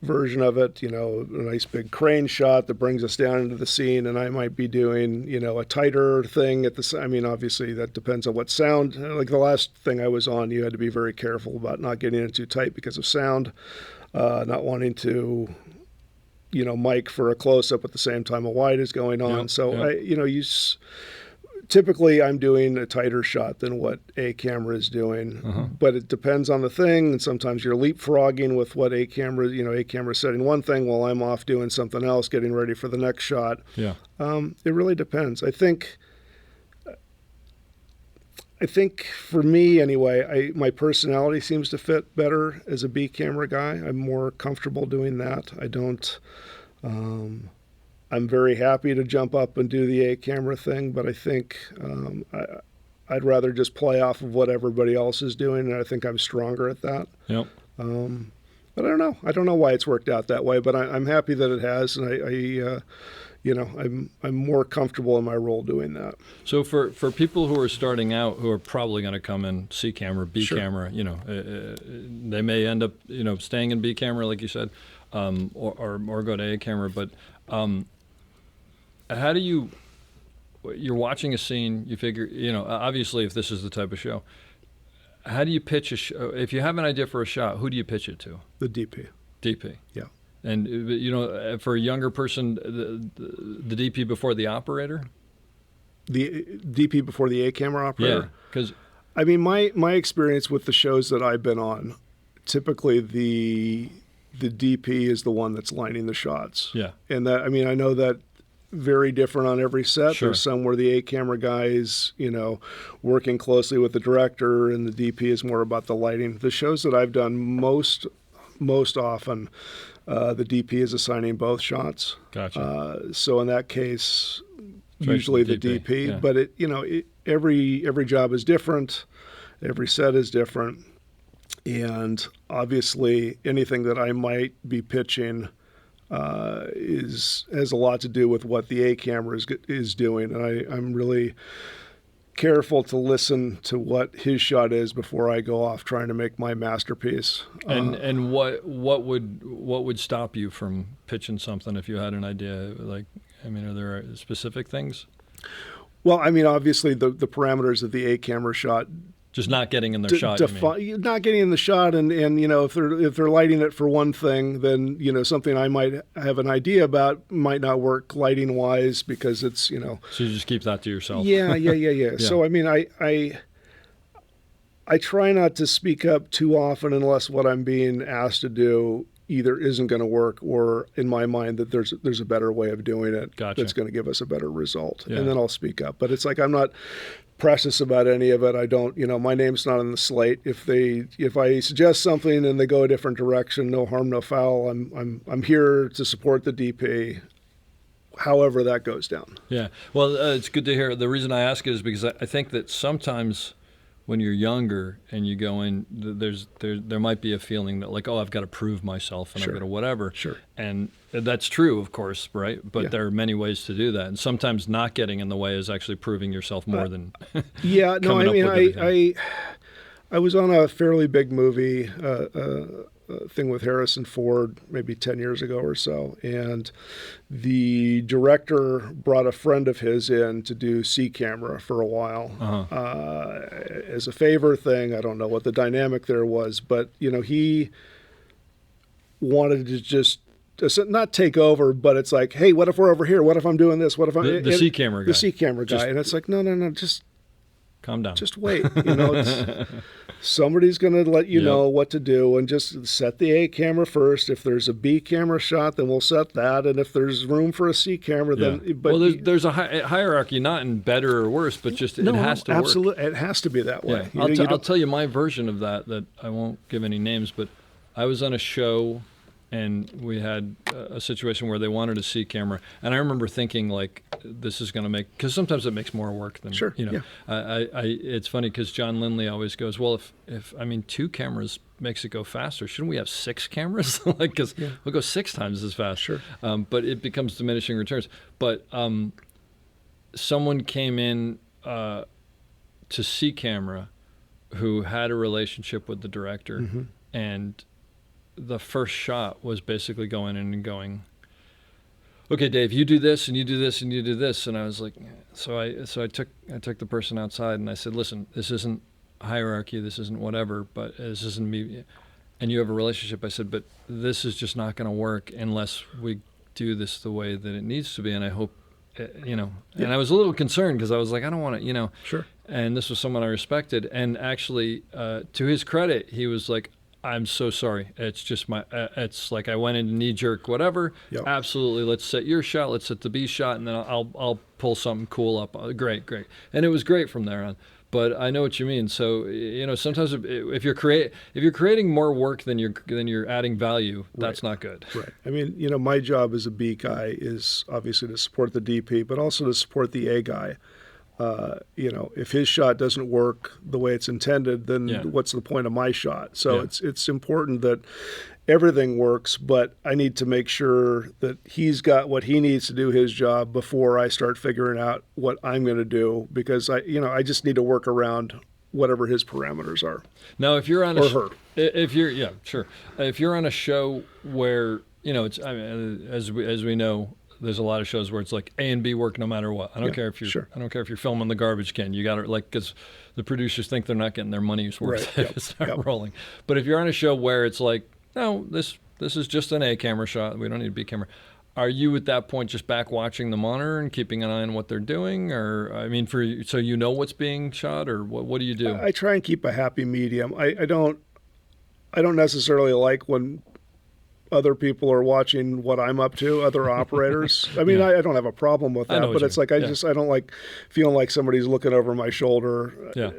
version of it, a nice big crane shot that brings us down into the scene, and I might be doing, a tighter thing at the, I mean, obviously that depends on what sound, like the last thing I was on, you had to be very careful about not getting it too tight because of sound, not wanting to, mic for a close-up at the same time a wide is going on. Typically, I'm doing a tighter shot than what A camera is doing, but it depends on the thing. And sometimes you're leapfrogging with what A camera, A camera setting one thing while I'm off doing something else, getting ready for the next shot. Yeah. It really depends. I think for me anyway, my personality seems to fit better as a B camera guy. I'm more comfortable doing that. I don't. I'm very happy to jump up and do the A camera thing, but I think I'd rather just play off of what everybody else is doing, and I think I'm stronger at that. Yep. But I don't know. I don't know why it's worked out that way, but I'm happy that it has, and I'm more comfortable in my role doing that. So for people who are starting out, who are probably going to come in C camera, B camera, they may end up staying in B camera, like you said, or go to A camera, but how do you you're watching a scene, you figure, obviously if this is the type of show, how do you pitch a show? If you have an idea for a shot, who do you pitch it to? The DP. DP. Yeah. And, for a younger person, the DP before the operator? The DP before the A-camera operator? Yeah, because... I mean, my experience with the shows that I've been on, typically the DP is the one that's lining the shots. Yeah. And that, I mean, I know that very different on every set. Sure. There's some where the A-camera guy is, working closely with the director, and the DP is more about the lighting. The shows that I've done most often, the DP is assigning both shots. Gotcha. So in that case, usually the DP. Yeah. But every job is different. Every set is different. And obviously anything that I might be pitching has a lot to do with what the A camera is doing. And I'm really careful to listen to what his shot is before I go off trying to make my masterpiece. And what would stop you from pitching something if you had an idea? Like, I mean, are there specific things? Well, I mean, obviously the parameters of the A camera shot. Just not getting in their shot. Not getting in the shot, and if they're lighting it for one thing, then something I might have an idea about might not work lighting wise because it's So you just keep that to yourself. Yeah. Yeah. So I mean, I try not to speak up too often unless what I'm being asked to do either isn't going to work or in my mind that there's a better way of doing it. Gotcha. That's going to give us a better result. Yeah. And then I'll speak up. But it's like I'm not precious about any of it. I don't, my name's not on the slate. If I suggest something and they go a different direction, no harm, no foul. I'm here to support the DP. However that goes down. Yeah. Well, it's good to hear. The reason I ask it is because I think that sometimes when you're younger and you go in, there might be a feeling that like, oh, I've got to prove myself and Sure. I've got to whatever. Sure. And that's true, of course, right? But Yeah. there are many ways to do that. And sometimes not getting in the way is actually proving yourself more than Yeah, no, coming I up mean, with everything. I was on a fairly big movie thing with Harrison Ford maybe 10 years ago or so, and the director brought a friend of his in to do C camera for a while as a favor thing. I don't know what the dynamic there was, but he wanted to just not take over, but it's like, hey, what if we're over here? What if I'm doing this? What if I'm the C camera guy? The C camera guy, and it's like, no, just Calm down. Just wait. Somebody's going to let you know what to do, and just set the A camera first. If there's a B camera shot, then we'll set that. And if there's room for a C camera, then. But there's a hierarchy, not in better or worse, but just it has to work. Absolutely, it has to be that way. Yeah. I'll tell you my version of that I won't give any names, but I was on a show. And we had a situation where they wanted a C camera, and I remember thinking like, "This is going to make," because sometimes it makes more work than sure. It's funny because John Lindley always goes, "Well, if 2 cameras makes it go faster, shouldn't we have 6 cameras? Because we'll go 6 times as fast." Sure. But it becomes diminishing returns. But someone came in to C camera, who had a relationship with the director, and the first shot was basically going in and going, okay, Dave, you do this and you do this and you do this. And I was like, so I took the person outside and I said, listen, this isn't hierarchy, this isn't whatever, but this isn't me. And you have a relationship. I said, but this is just not going to work unless we do this the way that it needs to be. And I hope, and I was a little concerned because I was like, I don't want to, Sure. And this was someone I respected. And actually, to his credit, he was like, I'm so sorry. It's just it's like I went into knee jerk, whatever. Yep. Absolutely. Let's set your shot. Let's set the B shot, and then I'll pull something cool up. Great. And it was great from there on. But I know what you mean. So sometimes if you're creating more work than you're adding value, that's not good. Right. I mean, my job as a B guy is obviously to support the DP, but also to support the A guy. If his shot doesn't work the way it's intended, then what's the point of my shot? So it's important that everything works, but I need to make sure that he's got what he needs to do his job before I start figuring out what I'm going to do, because I just need to work around whatever his parameters are. Now, if you're on if you're on a show where it's as we know, there's a lot of shows where it's like A and B work no matter what. I don't care if you're I don't care if you're filming the garbage can. You got to like because the producers think they're not getting their money's worth if it's not rolling. But if you're on a show where it's like, no, this is just an A camera shot. We don't need a B camera. Are you at that point just back watching the monitor and keeping an eye on what they're doing, or I mean, so you know what's being shot, or what do you do? I try and keep a happy medium. I don't necessarily like when other people are watching what I'm up to, other operators. I mean, I don't have a problem with that, but it's like I don't like feeling like somebody's looking over my shoulder. Yeah.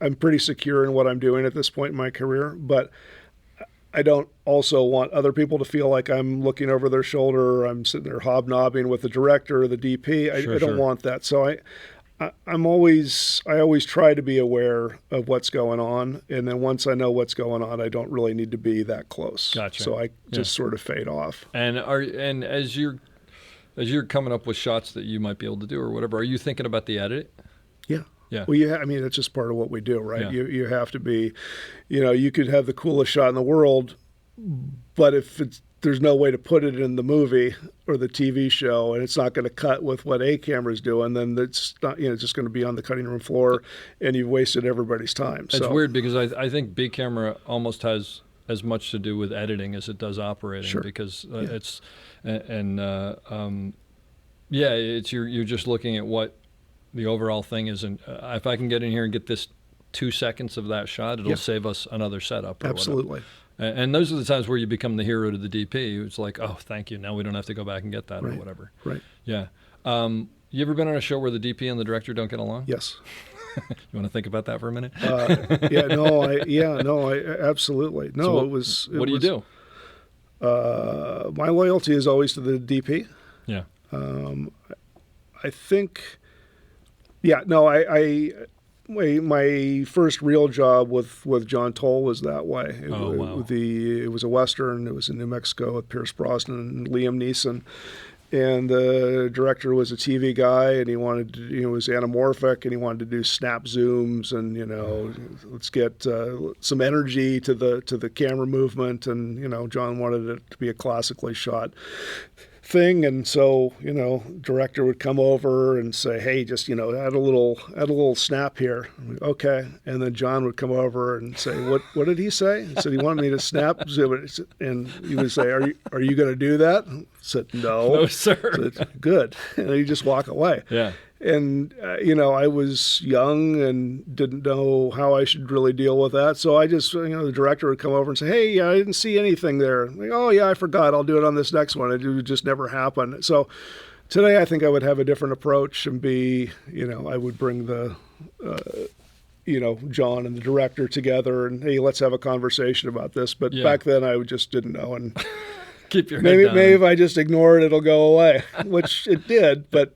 I'm pretty secure in what I'm doing at this point in my career, but I don't also want other people to feel like I'm looking over their shoulder or I'm sitting there hobnobbing with the director or the DP. I don't want that. So I always try to be aware of what's going on, and then once I know what's going on, I don't really need to be that close. Gotcha. So I just sort of fade off. And as you're coming up with shots that you might be able to do or whatever, are you thinking about the edit? Yeah. Yeah. Well, I mean, that's just part of what we do, right? Yeah. You have to be, you could have the coolest shot in the world, but if there's no way to put it in the movie or the TV show, and it's not going to cut with what A camera's doing, then it's not, it's just going to be on the cutting room floor, and you've wasted everybody's time. It's weird because I think B camera almost has as much to do with editing as it does operating, because it's you're just looking at what the overall thing is, and if I can get in here and get this 2 seconds of that shot, it'll save us another setup. Absolutely. And those are the times where you become the hero to the DP. It's like, oh, thank you. Now we don't have to go back and get that or whatever. Right. Yeah. You ever been on a show where the DP and the director don't get along? Yes. You want to think about that for a minute? Absolutely. No, so it was. What do you do? My loyalty is always to the DP. Yeah. I think. Yeah. No. My first real job with John Toll was that way. It was a Western. It was in New Mexico with Pierce Brosnan and Liam Neeson. And the director was a TV guy, and he wanted to, he was anamorphic, and he wanted to do snap zooms, and let's get some energy to the camera movement, and John wanted it to be a classically shot thing, and so director would come over and say, hey, just add a little snap here. Okay. And then John would come over and say, what did he say? He said he wanted me to snap zoom it, and he would say, are you going to do that? I said, no sir. I said, good. And he'd just walk away. Yeah. And, I was young and didn't know how I should really deal with that. So I just, the director would come over and say, hey, I didn't see anything there. Like, oh, yeah, I forgot. I'll do it on this next one. It would just never happen. So today I think I would have a different approach and I would bring the, John and the director together and, hey, let's have a conversation about this. But back then I just didn't know. And keep your head down. Maybe if I just ignore it, it'll go away, which it did, but,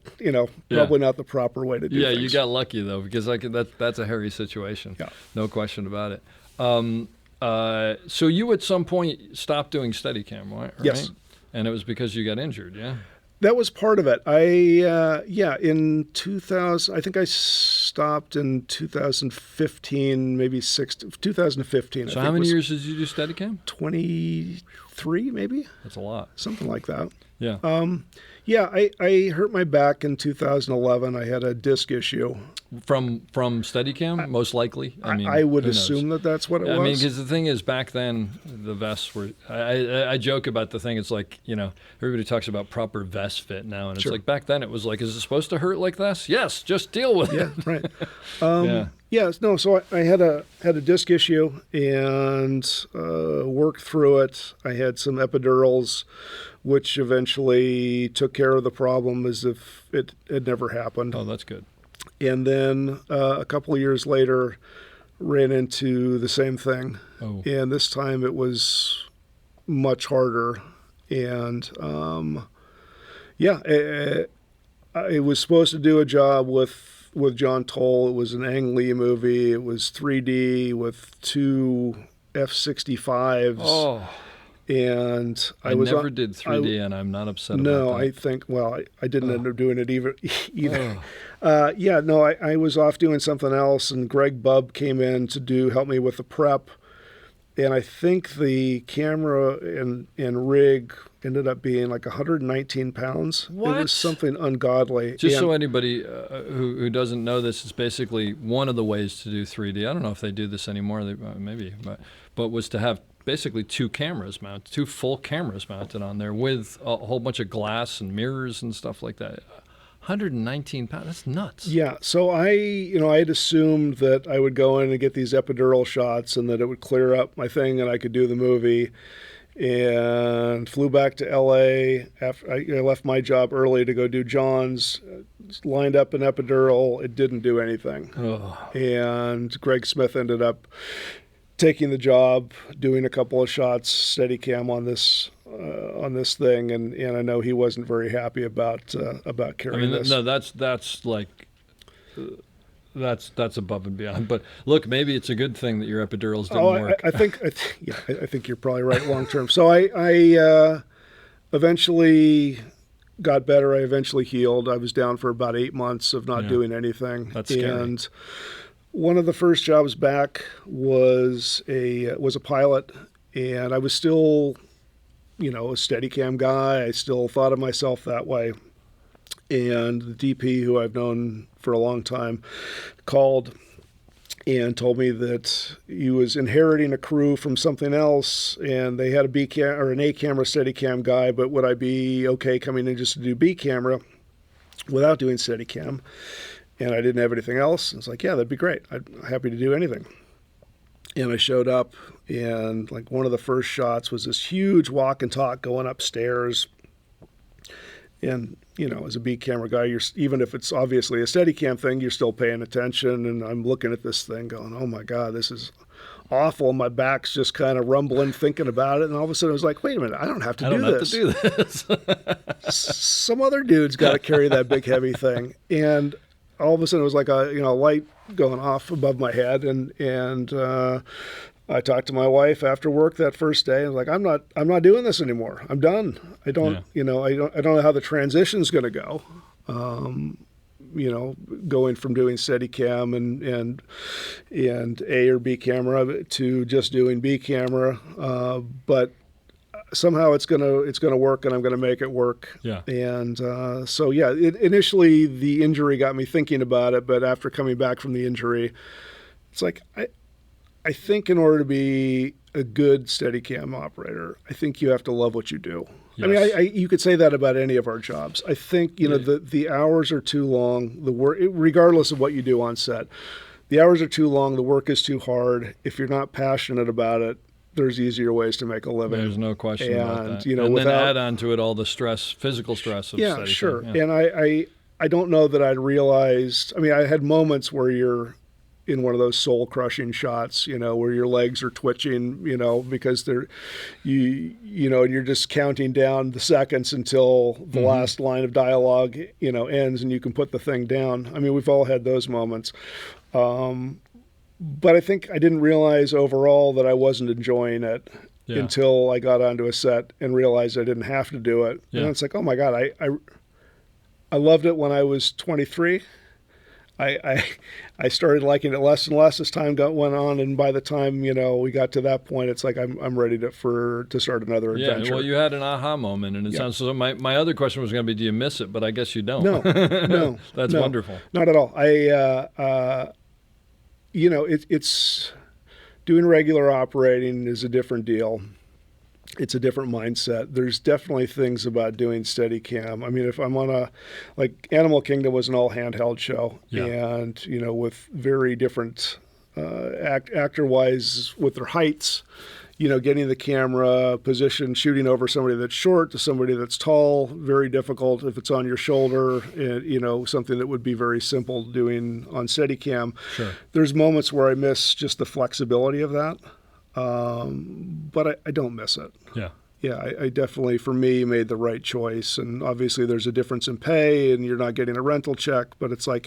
probably not the proper way to do things. Yeah, you got lucky, though, because that's a hairy situation. Yeah. No question about it. So you at some point stopped doing Steadicam, right? Yes. And it was because you got injured, yeah? That was part of it. In 2000, I think I stopped in 2015, maybe 2015. So how many years did you do Steadicam? 23, maybe. That's a lot. Something like that. Yeah. I hurt my back in 2011. I had a disc issue. From Steadicam, most likely? I would assume that's what it was. I mean, because the thing is, back then, the vests were... I joke about the thing. It's like, everybody talks about proper vest fit now. And it's like, back then, it was like, is it supposed to hurt like this? Yes, just deal with it. Yeah, right. So I had a disc issue and worked through it. I had some epidurals, which eventually took care of the problem as if it had never happened. Oh, that's good. And then a couple of years later, ran into the same thing. Oh. And this time it was much harder. And I was supposed to do a job with John Toll. It was an Ang Lee movie. It was 3D with 2 F-65s. Oh. And I never did 3D, and I'm not upset about that. No, I think, I didn't end up doing it either. I was off doing something else, and Greg Bubb came in to help me with the prep. and I think the camera and rig ended up being like 119 pounds. What? It was something ungodly. Just so anybody who doesn't know this, is basically one of the ways to do 3D. I don't know if they do this anymore. Maybe, but was to have basically two full cameras mounted on there with a whole bunch of glass and mirrors and stuff like that. 119 pounds. That's nuts. Yeah. So I had assumed that I would go in and get these epidural shots and that it would clear up my thing and I could do the movie. And flew back to L.A. after I left my job early to go do John's. Lined up an epidural. It didn't do anything. Oh. And Greg Smith ended up taking the job, doing a couple of shots, Steadicam on this thing, and I know he wasn't very happy about carrying this. No, that's like. That's above and beyond. But look, maybe it's a good thing that your epidurals didn't work. I think you're probably right long term. So I eventually got better. I eventually healed. I was down for about 8 months of not doing anything. That's scary. And one of the first jobs back was a pilot, and I was still, a Steadicam guy. I still thought of myself that way. And the DP, who I've known for a long time, called and told me that he was inheriting a crew from something else, and they had an A camera Steadicam guy, but would I be okay coming in just to do B camera without doing Steadicam? And I didn't have anything else. And it's like, yeah, that'd be great. I'm happy to do anything. And I showed up, and like one of the first shots was this huge walk and talk going upstairs. And, as a B camera guy, even if it's obviously a Steadicam thing, you're still paying attention. And I'm looking at this thing going, oh my God, this is awful. My back's just kind of rumbling thinking about it. And all of a sudden I was like, wait a minute, I don't have to do this. Some other dude's got to carry that big heavy thing. And all of a sudden it was like a light going off above my head. And I talked to my wife after work that first day. I was like, I'm not doing this anymore. I'm done. I don't know how the transition's going to go. Going from doing Steadicam and A or B camera to just doing B camera. But somehow it's gonna work, and I'm gonna make it work. Yeah. And initially the injury got me thinking about it, but after coming back from the injury, it's like I think in order to be a good Steadicam operator, I think you have to love what you do. Yes. I mean, you could say that about any of our jobs. I think, the hours are too long. The work, regardless of what you do on set, the hours are too long. The work is too hard. If you're not passionate about it, there's easier ways to make a living. There's no question about that. And then add on to it all the stress, physical stress of Steadicam. Sure. Yeah. And I don't know that I'd realized. I mean, I had moments where you're in one of those soul-crushing shots, where your legs are twitching, because you're just counting down the seconds until the last line of dialogue, ends and you can put the thing down. I mean, we've all had those moments. But I think I didn't realize overall that I wasn't enjoying it until I got onto a set and realized I didn't have to do it. Yeah. And it's like, oh my God, I loved it when I was 23. I started liking it less and less as time went on, and by the time we got to that point, it's like I'm ready to start another adventure. Yeah, well, you had an aha moment, and it sounds so. My other question was going to be, do you miss it? But I guess you don't. No, That's wonderful. Not at all. It's doing regular operating is a different deal. It's a different mindset. There's definitely things about doing Steadicam. I mean, if I'm on Animal Kingdom was an all handheld show, and with very different actor-wise with their heights, getting the camera position, shooting over somebody that's short to somebody that's tall, very difficult. If it's on your shoulder, something that would be very simple doing on Steadicam. Sure. There's moments where I miss just the flexibility of that. But I don't miss it. Yeah. Yeah, I definitely, for me, made the right choice. And obviously there's a difference in pay and you're not getting a rental check, but it's like,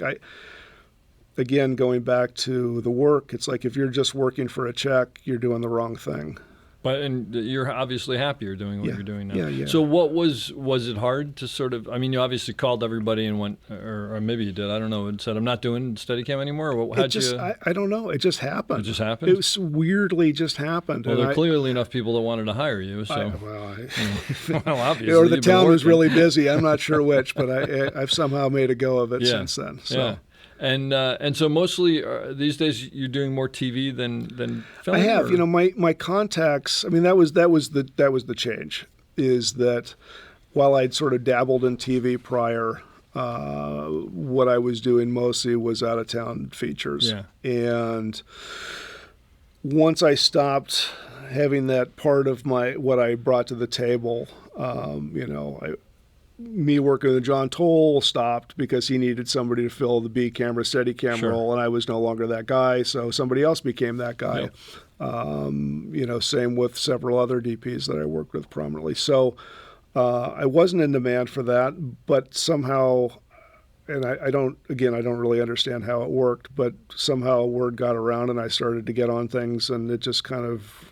again, going back to the work, it's like if you're just working for a check, you're doing the wrong thing. And you're obviously happier doing what Yeah. you're doing now. Yeah. So what was it hard to sort of, I mean, you obviously called everybody and went, or maybe you did, I don't know, and said, I'm not doing Steadicam anymore? Or how'd you? I don't know. It just happened. It just happened? It was weirdly just happened. Well, there are clearly enough people that wanted to hire you, so. Well, obviously. Or the you've been town was working. really busy. I'm not sure which, but I've somehow made a go of it Yeah. since then. So. Yeah. And so mostly these days you're doing more TV than film. I have, or? my contacts. I mean, that was the change. Is that while I'd sort of dabbled in TV prior, what I was doing mostly was out of town features. Yeah. And once I stopped having that part of what I brought to the table, me working with John Toll stopped because he needed somebody to fill the B camera, Steadicam Sure. role, and I was no longer that guy, so somebody else became that guy. Yep. Same with several other DPs that I worked with prominently. So I wasn't in demand for that, but somehow, and I don't really understand how it worked, but somehow word got around and I started to get on things, and it just kind of,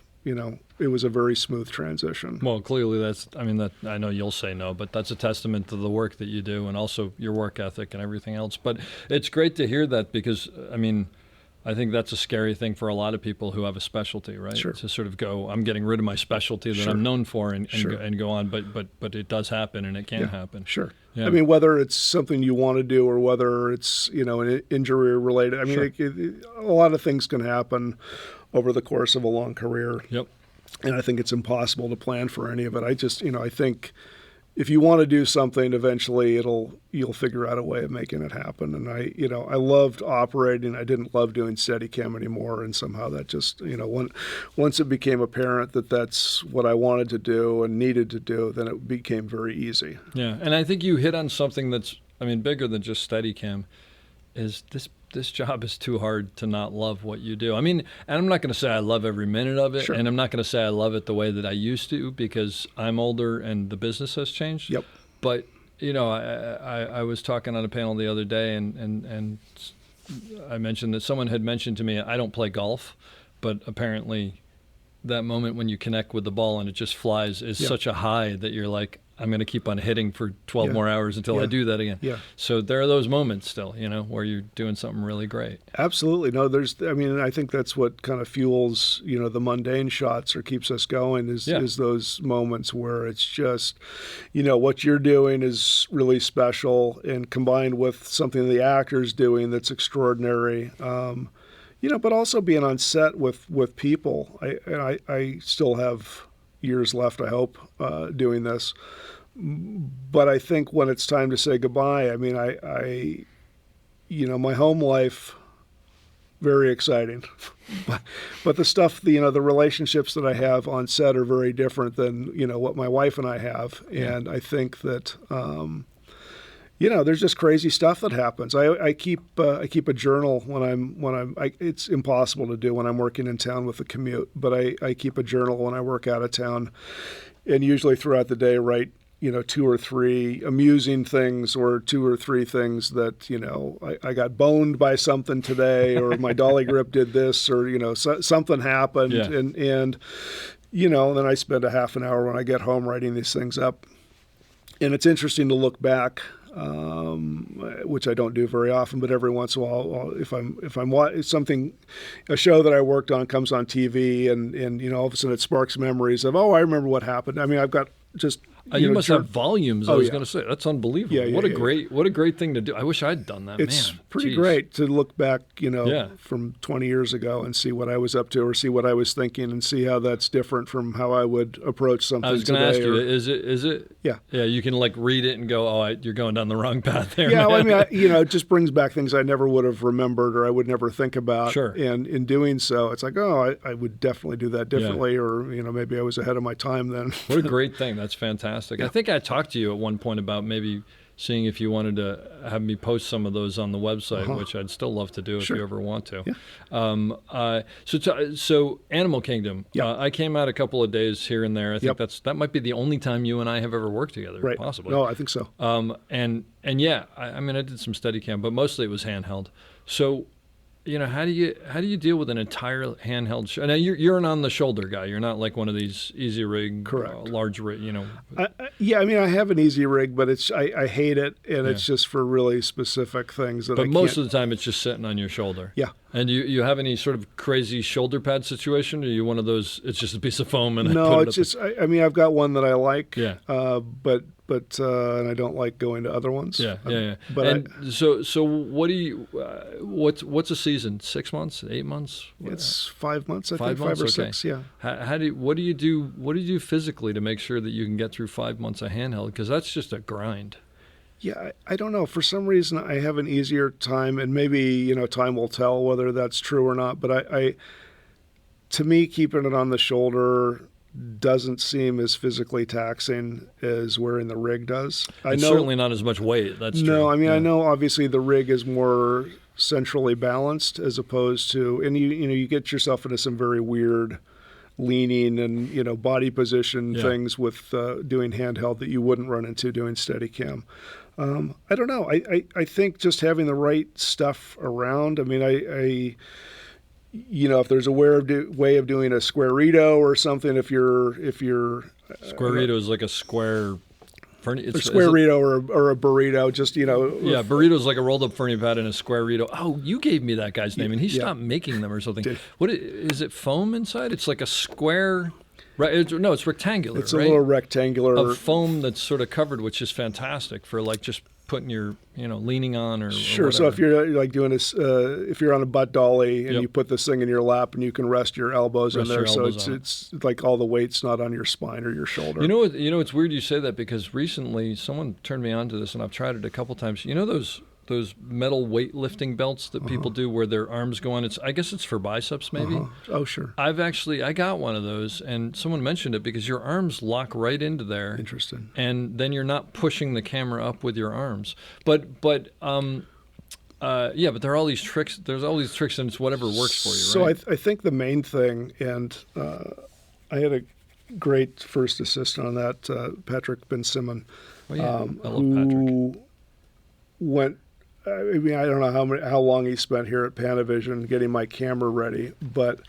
it was a very smooth transition. Well, clearly that I know you'll say no, but that's a testament to the work that you do and also your work ethic and everything else. But it's great to hear that because, I mean, I think that's a scary thing for a lot of people who have a specialty, right? Sure. To sort of go, I'm getting rid of my specialty that Sure. I'm known for and Sure. go on. But it does happen and it can happen. Sure. Yeah. I mean, whether it's something you want to do or whether it's, an injury related. I mean, Sure. a lot of things can happen over the course of a long career. Yep. And I think it's impossible to plan for any of it. I just, I think if you want to do something, eventually you'll figure out a way of making it happen. And I loved operating. I didn't love doing Steadicam anymore. And somehow that just, once it became apparent that that's what I wanted to do and needed to do, then it became very easy. Yeah. And I think you hit on something that's, I mean, bigger than just Steadicam is this job is too hard to not love what you do. I mean, and I'm not going to say I love every minute of it, Sure. and I'm not going to say I love it the way that I used to because I'm older and the business has changed. Yep. But, I was talking on a panel the other day and I mentioned that someone had mentioned to me, I don't play golf, but apparently that moment when you connect with the ball and it just flies is such a high that you're like, I'm going to keep on hitting for 12 more hours until I do that again. Yeah. So there are those moments still, where you're doing something really great. Absolutely. No, I think that's what kind of fuels, the mundane shots or keeps us going is those moments where it's just, what you're doing is really special and combined with something the actor's doing that's extraordinary. But also being on set with people. I still have years left, I hope, doing this. But I think when it's time to say goodbye, I mean, my home life, very exciting. but the stuff, the relationships that I have on set are very different than, what my wife and I have. Yeah. And I think that, there's just crazy stuff that happens. I keep a journal when it's impossible to do when I'm working in town with the commute, but I keep a journal when I work out of town, and usually throughout the day write 2 or 3 amusing things or 2 or 3 things that I got boned by something today, or my dolly grip did this, or something happened, and then I spend a half an hour when I get home writing these things up, and it's interesting to look back. Which I don't do very often, but every once in a while, if I'm watching a show that I worked on comes on TV, and all of a sudden it sparks memories of, I remember what happened. I mean, I've got just you must have volumes. I was going to say that's unbelievable. Yeah, what a great thing to do. I wish I'd done that. It's man. pretty Jeez. great to look back, from 20 years ago and see what I was up to, or see what I was thinking, and see how that's different from how I would approach something. I was going to ask you, or, is it? Yeah. Yeah, you can read it and go, you're going down the wrong path there. Yeah, man. well, I mean, it just brings back things I never would have remembered or I would never think about. Sure. And in doing so, it's like, I would definitely do that differently, or maybe I was ahead of my time then. What a great thing. That's fantastic. Yeah. I think I talked to you at one point about maybe seeing if you wanted to have me post some of those on the website, which I'd still love to do if you ever want to. Yeah. So Animal Kingdom, I came out a couple of days here and there. I think that might be the only time you and I have ever worked together, right. possibly. No, I think so. I did some Steadicam, but mostly it was handheld. So how do you deal with an entire handheld show? Now you're an on the shoulder guy. You're not like one of these easy rig, Correct. Large rig. Yeah, I mean, I have an easy rig, but I hate it, and it's just for really specific things that. But most of the time, it's just sitting on your shoulder. Yeah. And you have any sort of crazy shoulder pad situation? Or are you one of those? It's just a piece of foam and no, it's just. I mean, I've got one that I like. Yeah. But and I don't like going to other ones. Yeah. But so what do you? What's a season? 6 months? 8 months? It's 5 months. I think 5 months? 5 or Okay. 6. Yeah. What do you do physically to make sure that you can get through 5 months of handheld? Because that's just a grind. Yeah, I don't know. For some reason, I have an easier time, and maybe time will tell whether that's true or not. But to me, keeping it on the shoulder doesn't seem as physically taxing as wearing the rig does. It's certainly not as much weight. That's true. No, I mean, I know obviously the rig is more centrally balanced as opposed to, and you get yourself into some very weird leaning and body position things with doing handheld that you wouldn't run into doing Steadicam. I don't know. I think just having the right stuff around. I mean, if there's a way of doing a squarito or something, if you're Squarito is like a square. It's a squarito or a burrito, just Yeah, burrito is like a rolled up Fernie pad and a squarito. Oh, you gave me that guy's name, and he stopped making them or something. What is it? Foam inside? It's like a square. Right? No, it's rectangular. It's a little rectangular of foam that's sort of covered, which is fantastic for like just putting your leaning on or sure. Or so if you're like doing this, if you're on a butt dolly and you put this thing in your lap and you can rest your elbows in there, so it's like all the weight's not on your spine or your shoulder. It's weird you say that, because recently someone turned me on to this, and I've tried it a couple times. Those metal weightlifting belts that people do where their arms go on. I guess it's for biceps maybe. Oh, sure. I got one of those, and someone mentioned it because your arms lock right into there. Interesting. And then you're not pushing the camera up with your arms. But there are all these tricks. There's all these tricks, and it's whatever works for you, right? So I think the main thing, and I had a great first assistant on that, Patrick Ben Simon, I love Patrick. Went. I mean, I don't know how long he spent here at Panavision getting my camera ready, but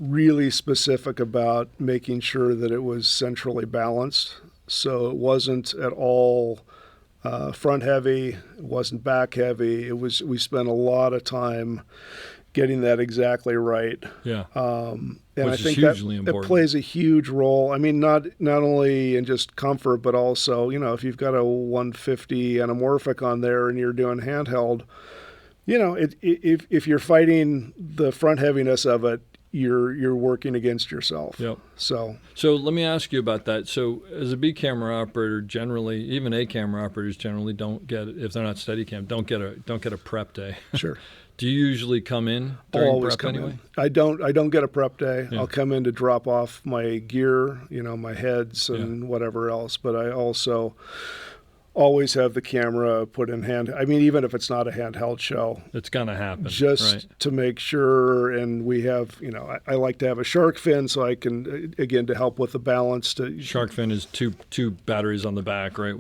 really specific about making sure that it was centrally balanced. So it wasn't at all front heavy, it wasn't back heavy. We spent a lot of time getting that exactly right. Yeah. And Which I think is hugely that important. plays a huge role. I mean, not only in just comfort, but also, if you've got a 150 anamorphic on there and you're doing handheld, if you're fighting the front heaviness of it, you're working against yourself. Yep. So let me ask you about that. So as a B camera operator, generally, even A camera operators generally don't get, if they're not Steadicam, don't get a prep day. Sure. Do you usually come in during always prep come anyway? in. I don't get a prep day. Yeah. I'll come in to drop off my gear, my heads and whatever else. But I also always have the camera put in hand. I mean, even if it's not a handheld show, it's gonna happen. Just to make sure. And we have, I like to have a shark fin so I can, again, to help with the balance. Shark fin is two batteries on the back, right?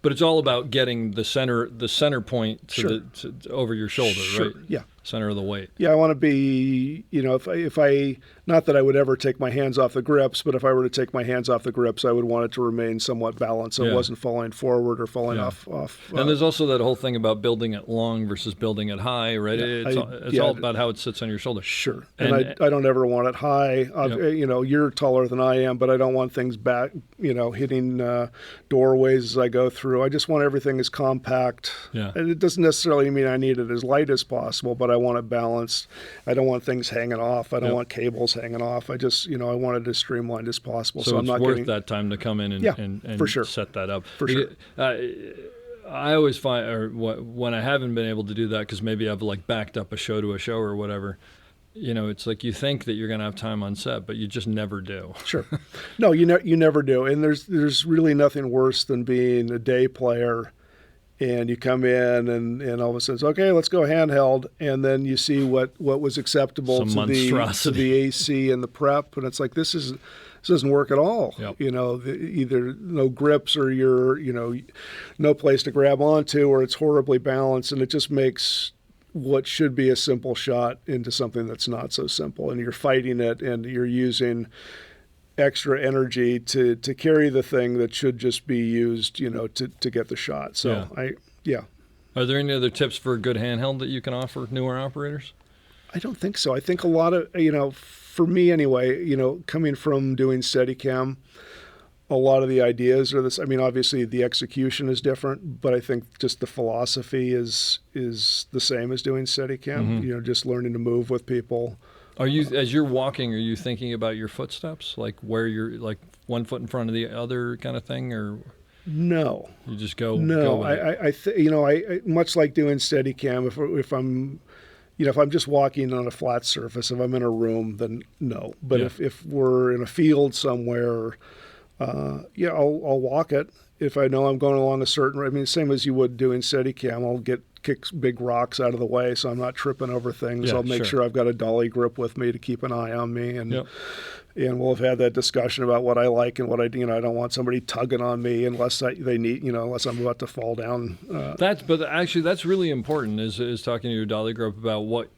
But it's all about getting the center point to over your shoulder, right? Yeah. Center of the weight. Yeah, I want to be, if I, not that I would ever take my hands off the grips, but if I were to take my hands off the grips, I would want it to remain somewhat balanced so it wasn't falling forward or falling off. And there's also that whole thing about building it long versus building it high, right? It's all about how it sits on your shoulder. Sure. And I don't ever want it high. You're taller than I am, but I don't want things back, hitting doorways as I go through. I just want everything as compact. Yeah. And it doesn't necessarily mean I need it as light as possible, but I want it balanced. I don't want things hanging off. I don't want cables hanging off. I just, I want it as streamlined as possible. So I'm it's not worth getting that time to come in and for sure. set that up. For sure. I always find, or when I haven't been able to do that, because maybe I've like backed up a show to a show or whatever, it's like you think that you're going to have time on set, but you just never do. Sure. No, you never do. And there's really nothing worse than being a day player and you come in and all of a sudden, okay, let's go handheld, and then you see what was acceptable to the AC and the prep, and it's like this doesn't work at all. Yep. Either no grips or you're no place to grab onto, or it's horribly balanced, and it just makes what should be a simple shot into something that's not so simple, and you're fighting it, and you're using extra energy to carry the thing that should just be used, to get the shot. So Are there any other tips for a good handheld that you can offer newer operators? I don't think so. I think a lot of, for me anyway, coming from doing Steadicam, a lot of the ideas are this. I mean, obviously the execution is different, but I think just the philosophy is the same as doing Steadicam, just learning to move with people. Are you, as you're walking, are you thinking about your footsteps, like where you're, like one foot in front of the other kind of thing, or? No. You just go. No, I much like doing Steadicam. If I'm, if I'm just walking on a flat surface, if I'm in a room, then no. But if we're in a field somewhere, I'll walk it. If I know I'm going along a certain, same as you would doing Steadicam, I'll kick big rocks out of the way so I'm not tripping over things. Yeah, I'll make sure I've got a dolly grip with me to keep an eye on me, and we'll have had that discussion about what I like and what I don't want somebody tugging on me unless unless I'm about to fall down. That's really important is talking to your dolly grip about what.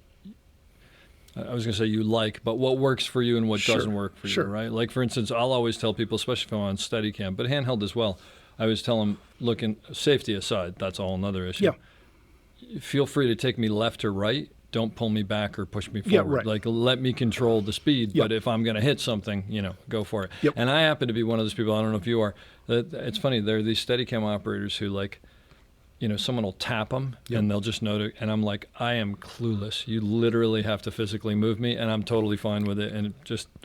I was going to say you like, but what works for you and what doesn't work for you, right? Like, for instance, I'll always tell people, especially if I'm on Steadicam, but handheld as well, I always tell them, safety aside, that's all another issue. Yeah. Feel free to take me left or right. Don't pull me back or push me forward. Yeah, right. Like, let me control the speed, but if I'm going to hit something, go for it. Yep. And I happen to be one of those people, I don't know if you are, it's funny, there are these Steadicam operators who, like, someone will tap them and they'll just note it. And I'm like, I am clueless. You literally have to physically move me, and I'm totally fine with it. And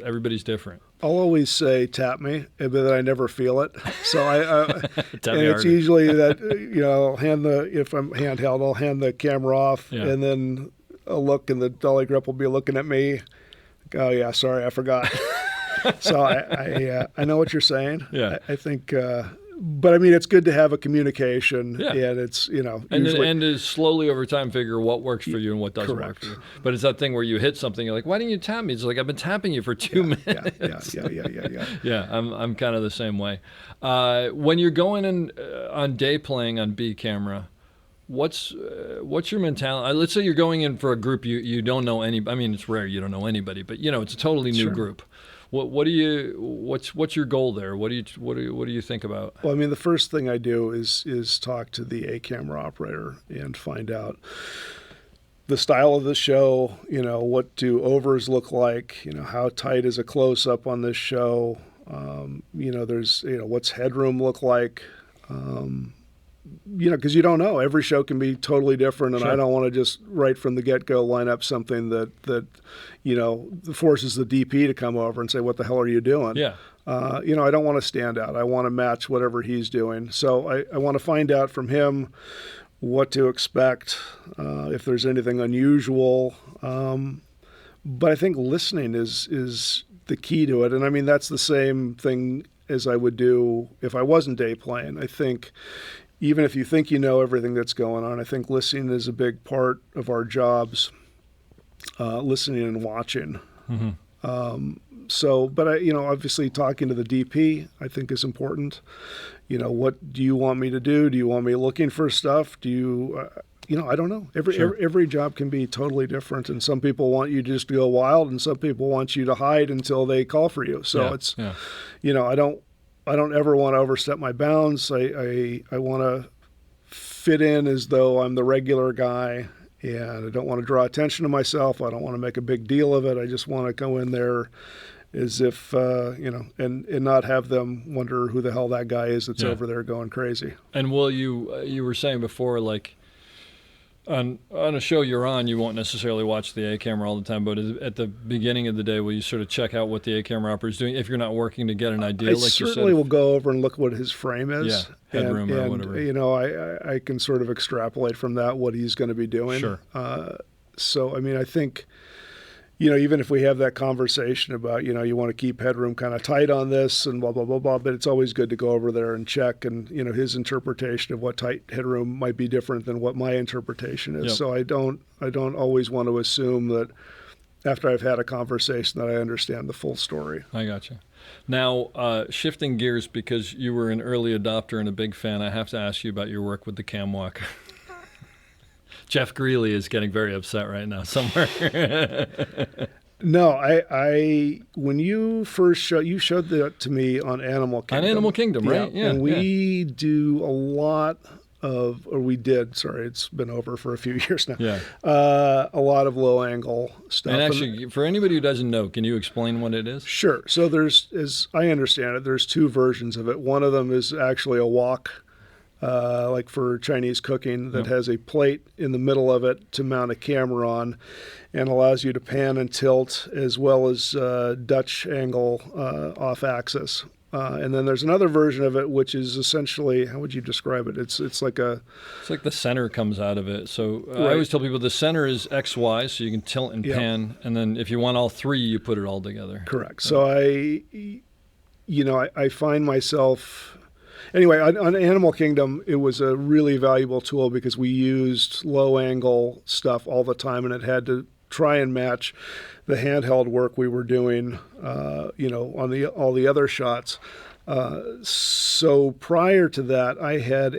everybody's different. I'll always say tap me, but then I never feel it. So and it's harder. usually that if I'm handheld, I'll hand the camera off, and then I'll look, and the dolly grip will be looking at me. Oh yeah, sorry, I forgot. So I know what you're saying. Yeah, I think. But it's good to have a communication, and it's and to slowly over time figure what works for you and what doesn't work for you. But it's that thing where you hit something, you're like, why didn't you tap me? It's like, I've been tapping you for 2 minutes. Yeah. I'm kind of the same way. When you're going in on day playing on B camera, what's your mentality? Let's say you're going in for a group you don't know anybody. It's rare you don't know anybody, but it's a totally new group. What's your goal there? What do you think about? Well, the first thing I do is talk to the A camera operator and find out the style of the show. What do overs look like? How tight is a close up on this show? There's what's headroom look like? Because you don't know. Every show can be totally different, and I don't want to just right from the get-go line up something that forces the DP to come over and say, "What the hell are you doing?" Yeah. I don't want to stand out. I want to match whatever he's doing. So I want to find out from him what to expect, if there's anything unusual. But I think listening is the key to it, and that's the same thing as I would do if I wasn't day playing. I think. Even if you think you know everything that's going on, I think listening is a big part of our jobs, listening and watching. Mm-hmm. But obviously talking to the DP, I think is important. What do you want me to do? Do you want me looking for stuff? Do you, I don't know. Every job can be totally different, and some people want you just to go wild, and some people want you to hide until they call for you. So I don't ever want to overstep my bounds. I want to fit in as though I'm the regular guy, and I don't want to draw attention to myself. I don't want to make a big deal of it. I just want to go in there as if, and not have them wonder who the hell that guy is that's over there going crazy. And will you were saying before, like, on a show you're on, you won't necessarily watch the A camera all the time, but at the beginning of the day, will you sort of check out what the A camera operator is doing if you're not working to get an idea? I certainly will go over and look what his frame is. Yeah, headroom or whatever. I can sort of extrapolate from that what he's going to be doing. Sure. So, I think, even if we have that conversation about, you want to keep headroom kind of tight on this and blah, blah, blah, blah, but it's always good to go over there and check. And, his interpretation of what tight headroom might be different than what my interpretation is. Yep. So I don't always want to assume that after I've had a conversation that I understand the full story. I got you. Now, shifting gears, because you were an early adopter and a big fan, I have to ask you about your work with the cam walker. Jeff Greeley is getting very upset right now somewhere. No, I when you first showed that to me on Animal Kingdom. On Animal Kingdom, right? Yeah. And we do a lot of, or we did, sorry, it's been over for a few years now. Yeah. A lot of low angle stuff. And actually, for anybody who doesn't know, can you explain what it is? Sure. So there's, as I understand it, there's two versions of it. One of them is actually a wok, like for Chinese cooking, that has a plate in the middle of it to mount a camera on, and allows you to pan and tilt, as well as Dutch angle off axis. And then there's another version of it, which is essentially, how would you describe it? It's like the center comes out of it. So Right. I always tell people the center is XY, so you can tilt and pan, and then if you want all three, you put it all together. Correct. So I find myself, anyway, on Animal Kingdom, it was a really valuable tool because we used low angle stuff all the time, and it had to try and match the handheld work we were doing, on all the other shots. So prior to that, I had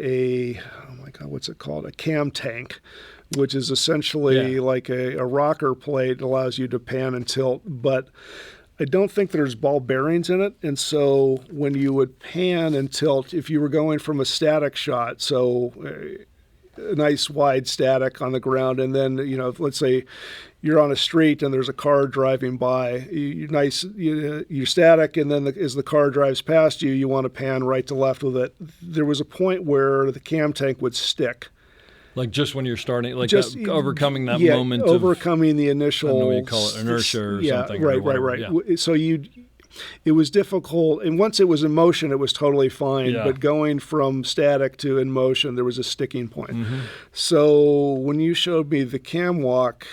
what's it called? A cam tank, which is essentially like a rocker plate. It allows you to pan and tilt, but I don't think there's ball bearings in it. And so when you would pan and tilt, if you were going from a static shot, so a nice wide static on the ground, and then, let's say you're on a street and there's a car driving by, you're static, and then as the car drives past you, you want to pan right to left with it. There was a point where the cam tank would stick. Like just when you're starting, like overcoming that moment overcoming the initial, I don't know what you call it, inertia or something. Right. Yeah. So it was difficult, and once it was in motion, it was totally fine. Yeah. But going from static to in motion, there was a sticking point. Mm-hmm. So when you showed me the cam walk,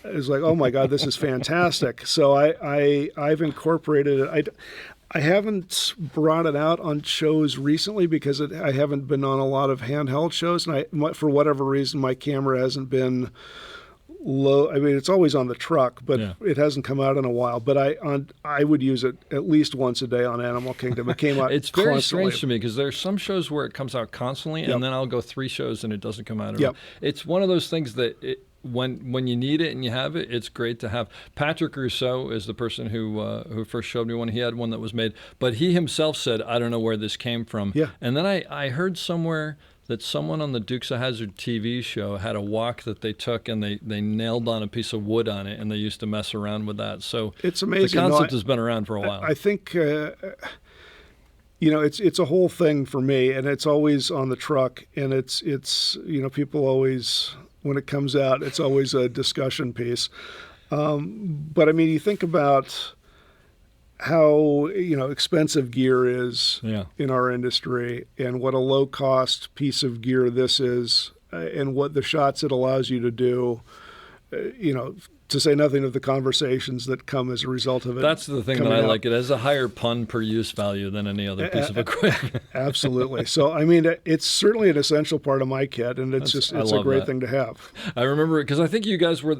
I was like, oh my God, this is fantastic. So I've incorporated it. I haven't brought it out on shows recently because I haven't been on a lot of handheld shows, and for whatever reason, my camera hasn't been low. I mean, it's always on the truck, but it hasn't come out in a while. But I would use it at least once a day on Animal Kingdom. It came out. It's very strange to me because there's some shows where it comes out constantly, and then I'll go 3 shows and it doesn't come out at all. It's one of those things that when you need it and you have it, it's great to have. Patrick Rousseau is the person who first showed me one. He had one that was made, but he himself said, I don't know where this came from. Yeah. And then I heard somewhere that someone on the Dukes of Hazzard TV show had a wok that they took and they nailed on a piece of wood on it, and they used to mess around with that. So it's amazing. The concept has been around for a while. I think it's a whole thing for me, and it's always on the truck, and it's people always, when it comes out, it's always a discussion piece. But I mean, you think about how expensive gear is in our industry, and what a low cost piece of gear this is, and what the shots it allows you to do. To say nothing of the conversations that come as a result of it. That's the thing that I like. It has a higher pun per use value than any other piece of equipment. Absolutely. So, I mean, it's certainly an essential part of my kit, and it's a great thing to have. I remember it because I think you guys were,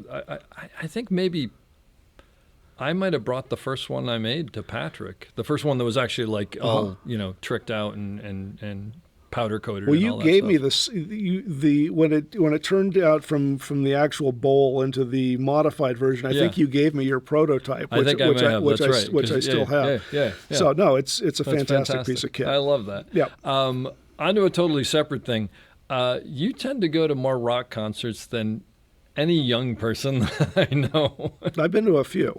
I think maybe I might have brought the first one I made to Patrick. The first one that was actually like all, tricked out and powder coated. Well, and you all that gave stuff. me this when it turned out from the actual bowl into the modified version. I think you gave me your prototype, which I still have. Yeah. So no, it's a fantastic piece of kit. I love that. Yeah. Onto a totally separate thing. You tend to go to more rock concerts than any young person that I know. I've been to a few.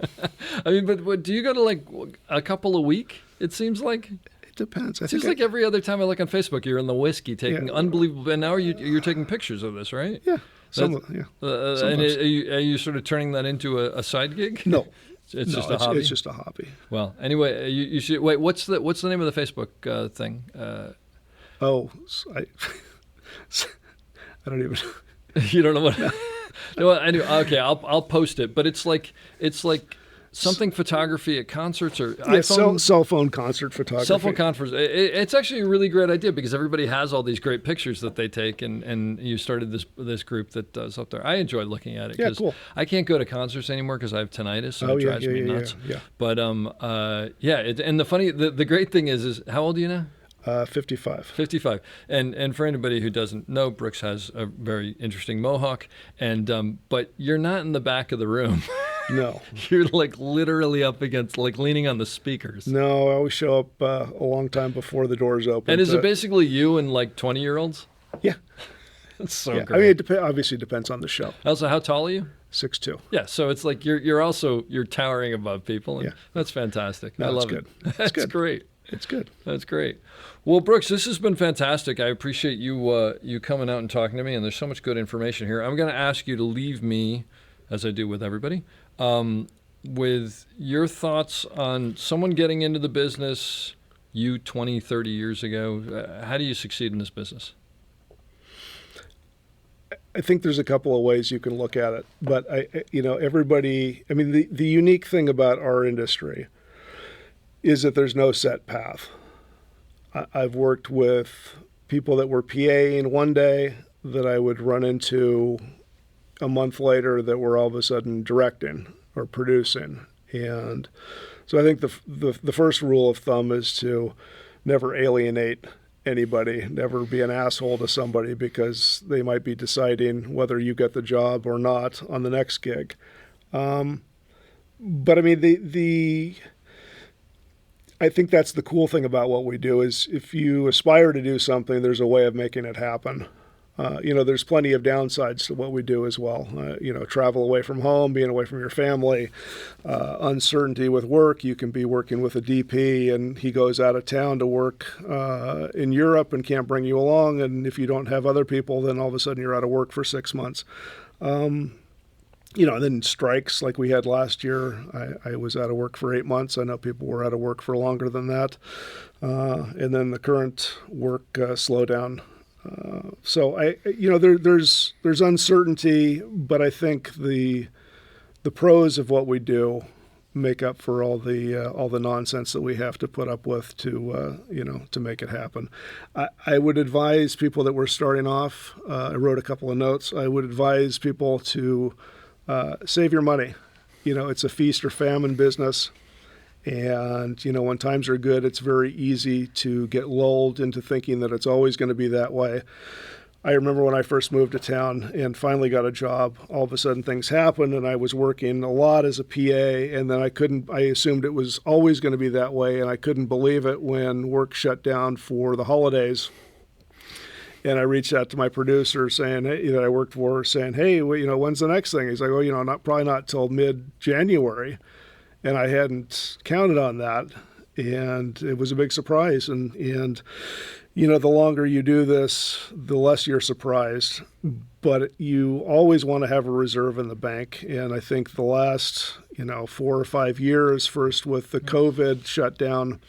I mean, but do you go to like a couple a week? It seems like. Depends. It seems like every other time I look on Facebook, you're in the whiskey taking unbelievable. And now you're taking pictures of this, right? Yeah. And are you sort of turning that into a side gig? No. It's just a hobby. It's just a hobby. Well, anyway, you should wait. What's the name of the Facebook thing? I don't even. You don't know what? No, anyway, okay, I'll post it. But it's like something photography at concerts or iPhone? Cell phone concert photography. Cell phone conference. It's actually a really great idea because everybody has all these great pictures that they take, and you started this group that does up there. I enjoy looking at it because I can't go to concerts anymore because I have tinnitus, so it drives me nuts. Yeah. But and the great thing is how old are you now? 55. 55. And for anybody who doesn't know, Brooks has a very interesting mohawk, and but you're not in the back of the room. No. You're like literally up against, like leaning on the speakers. No, I always show up a long time before the doors open. And is it basically you and like 20-year-olds? Yeah. That's so Yeah. great. I mean, it obviously depends on the show. Also, how tall are you? 6'2". Yeah, so it's like you're towering above people, and Yeah. that's fantastic. No, I it's love good. it. That's good. great. It's good. That's great. Well, Brooks, this has been fantastic. I appreciate you coming out and talking to me, and there's so much good information here. I'm going to ask you to leave me, as I do with everybody, with your thoughts on someone getting into the business, you 20, 30 years ago. How do you succeed in this business? I think there's a couple of ways you can look at it, but everybody. I mean, the unique thing about our industry is that there's no set path. I've worked with people that were PAing one day that I would run into a month later that were all of a sudden directing or producing, and so I think the first rule of thumb is to never alienate anybody, never be an asshole to somebody because they might be deciding whether you get the job or not on the next gig. But I mean, I think that's the cool thing about what we do is if you aspire to do something, there's a way of making it happen. There's plenty of downsides to what we do as well. Travel away from home, being away from your family, uncertainty with work. You can be working with a DP and he goes out of town to work in Europe and can't bring you along. And if you don't have other people, then all of a sudden you're out of work for 6 months. And then strikes like we had last year. I was out of work for 8 months. I know people were out of work for longer than that. And then the current work slowdown. So there's uncertainty, but I think the pros of what we do make up for all the nonsense that we have to put up with to make it happen. I would advise people that were starting off. I wrote a couple of notes. I would advise people to save your money. It's a feast or famine business. And, when times are good, it's very easy to get lulled into thinking that it's always going to be that way. I remember when I first moved to town and finally got a job, all of a sudden things happened and I was working a lot as a PA and then I assumed it was always going to be that way and I couldn't believe it when work shut down for the holidays. And I reached out to my producer saying, hey, that I worked for, saying, hey, when's the next thing? He's like, probably not till mid-January. And I hadn't counted on that, and it was a big surprise. And the longer you do this, the less you're surprised. But you always want to have a reserve in the bank. And I think the last, 4 or 5 years, first with the COVID shutdown,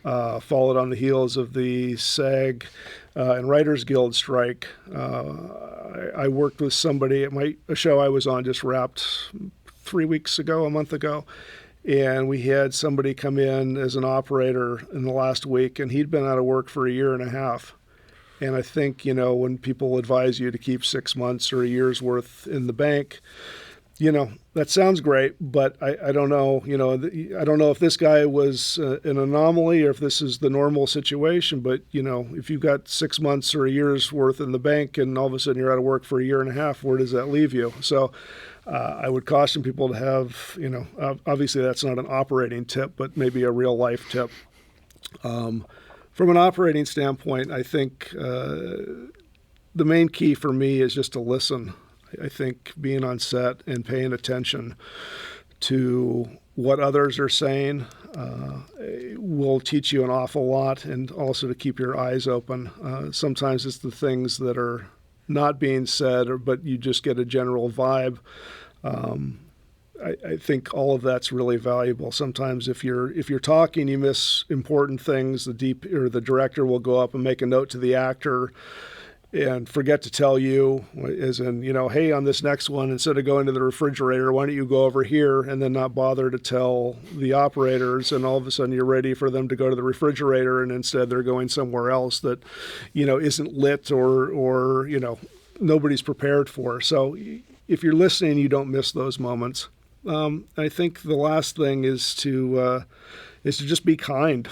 followed on the heels of the SAG and Writers Guild strike. I worked with somebody at a show I was on just wrapped a month ago. And we had somebody come in as an operator in the last week, and he'd been out of work for 1.5 years. And I think, when people advise you to keep 6 months or a year's worth in the bank, that sounds great, but I don't know, I don't know if this guy was an anomaly or if this is the normal situation, but, if you've got 6 months or a year's worth in the bank and all of a sudden you're out of work for 1.5 years, where does that leave you? So I would caution people to have, obviously that's not an operating tip, but maybe a real life tip. From an operating standpoint, I think the main key for me is just to listen. I think being on set and paying attention to what others are saying will teach you an awful lot, and also to keep your eyes open. Sometimes it's the things that are not being said, but you just get a general vibe. I think all of that's really valuable. Sometimes if you're talking, you miss important things. The director will go up and make a note to the actor and forget to tell you, as in, hey, on this next one, instead of going to the refrigerator, why don't you go over here, and then not bother to tell the operators, and all of a sudden you're ready for them to go to the refrigerator, and instead they're going somewhere else that, isn't lit or nobody's prepared for. So if you're listening, you don't miss those moments. I think the last thing is to just be kind.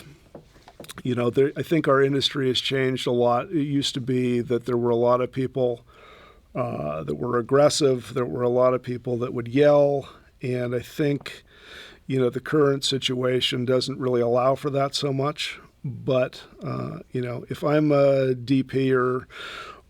I think our industry has changed a lot. It used to be that there were a lot of people that were aggressive. There were a lot of people that would yell. And I think, the current situation doesn't really allow for that so much. But, if I'm a DP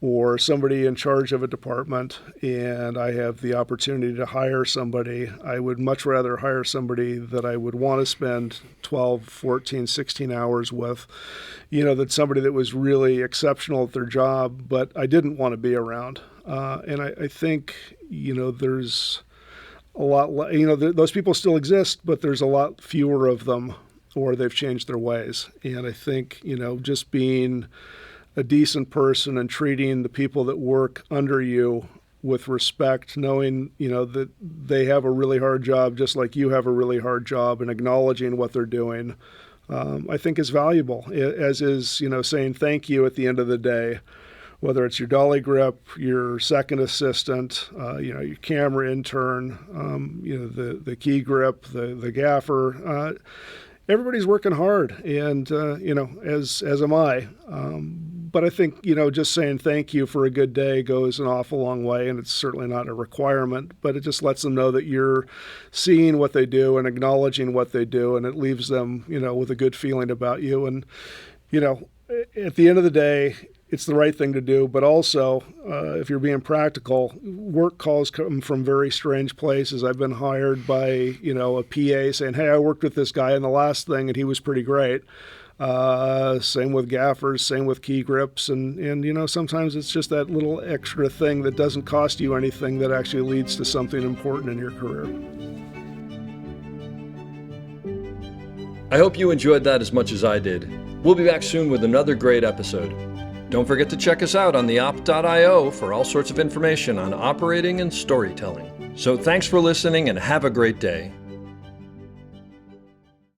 or somebody in charge of a department and I have the opportunity to hire somebody, I would much rather hire somebody that I would want to spend 12, 14, 16 hours with, than somebody that was really exceptional at their job, but I didn't want to be around. And I think, there's a lot, those people still exist, but there's a lot fewer of them, or they've changed their ways. And I think, just being a decent person and treating the people that work under you with respect, knowing, that they have a really hard job just like you have a really hard job, and acknowledging what they're doing, I think is valuable, as is, saying thank you at the end of the day, whether it's your dolly grip, your second assistant, your camera intern, the key grip, the gaffer. Everybody's working hard, and as am I. But I think just saying thank you for a good day goes an awful long way, and it's certainly not a requirement. But it just lets them know that you're seeing what they do and acknowledging what they do, and it leaves them with a good feeling about you. And at the end of the day, it's the right thing to do, but also, if you're being practical, work calls come from very strange places. I've been hired by, a PA saying, hey, I worked with this guy on the last thing and he was pretty great. Same with gaffers, same with key grips. And sometimes it's just that little extra thing that doesn't cost you anything that actually leads to something important in your career. I hope you enjoyed that as much as I did. We'll be back soon with another great episode. Don't forget to check us out on theop.io for all sorts of information on operating and storytelling. So thanks for listening and have a great day.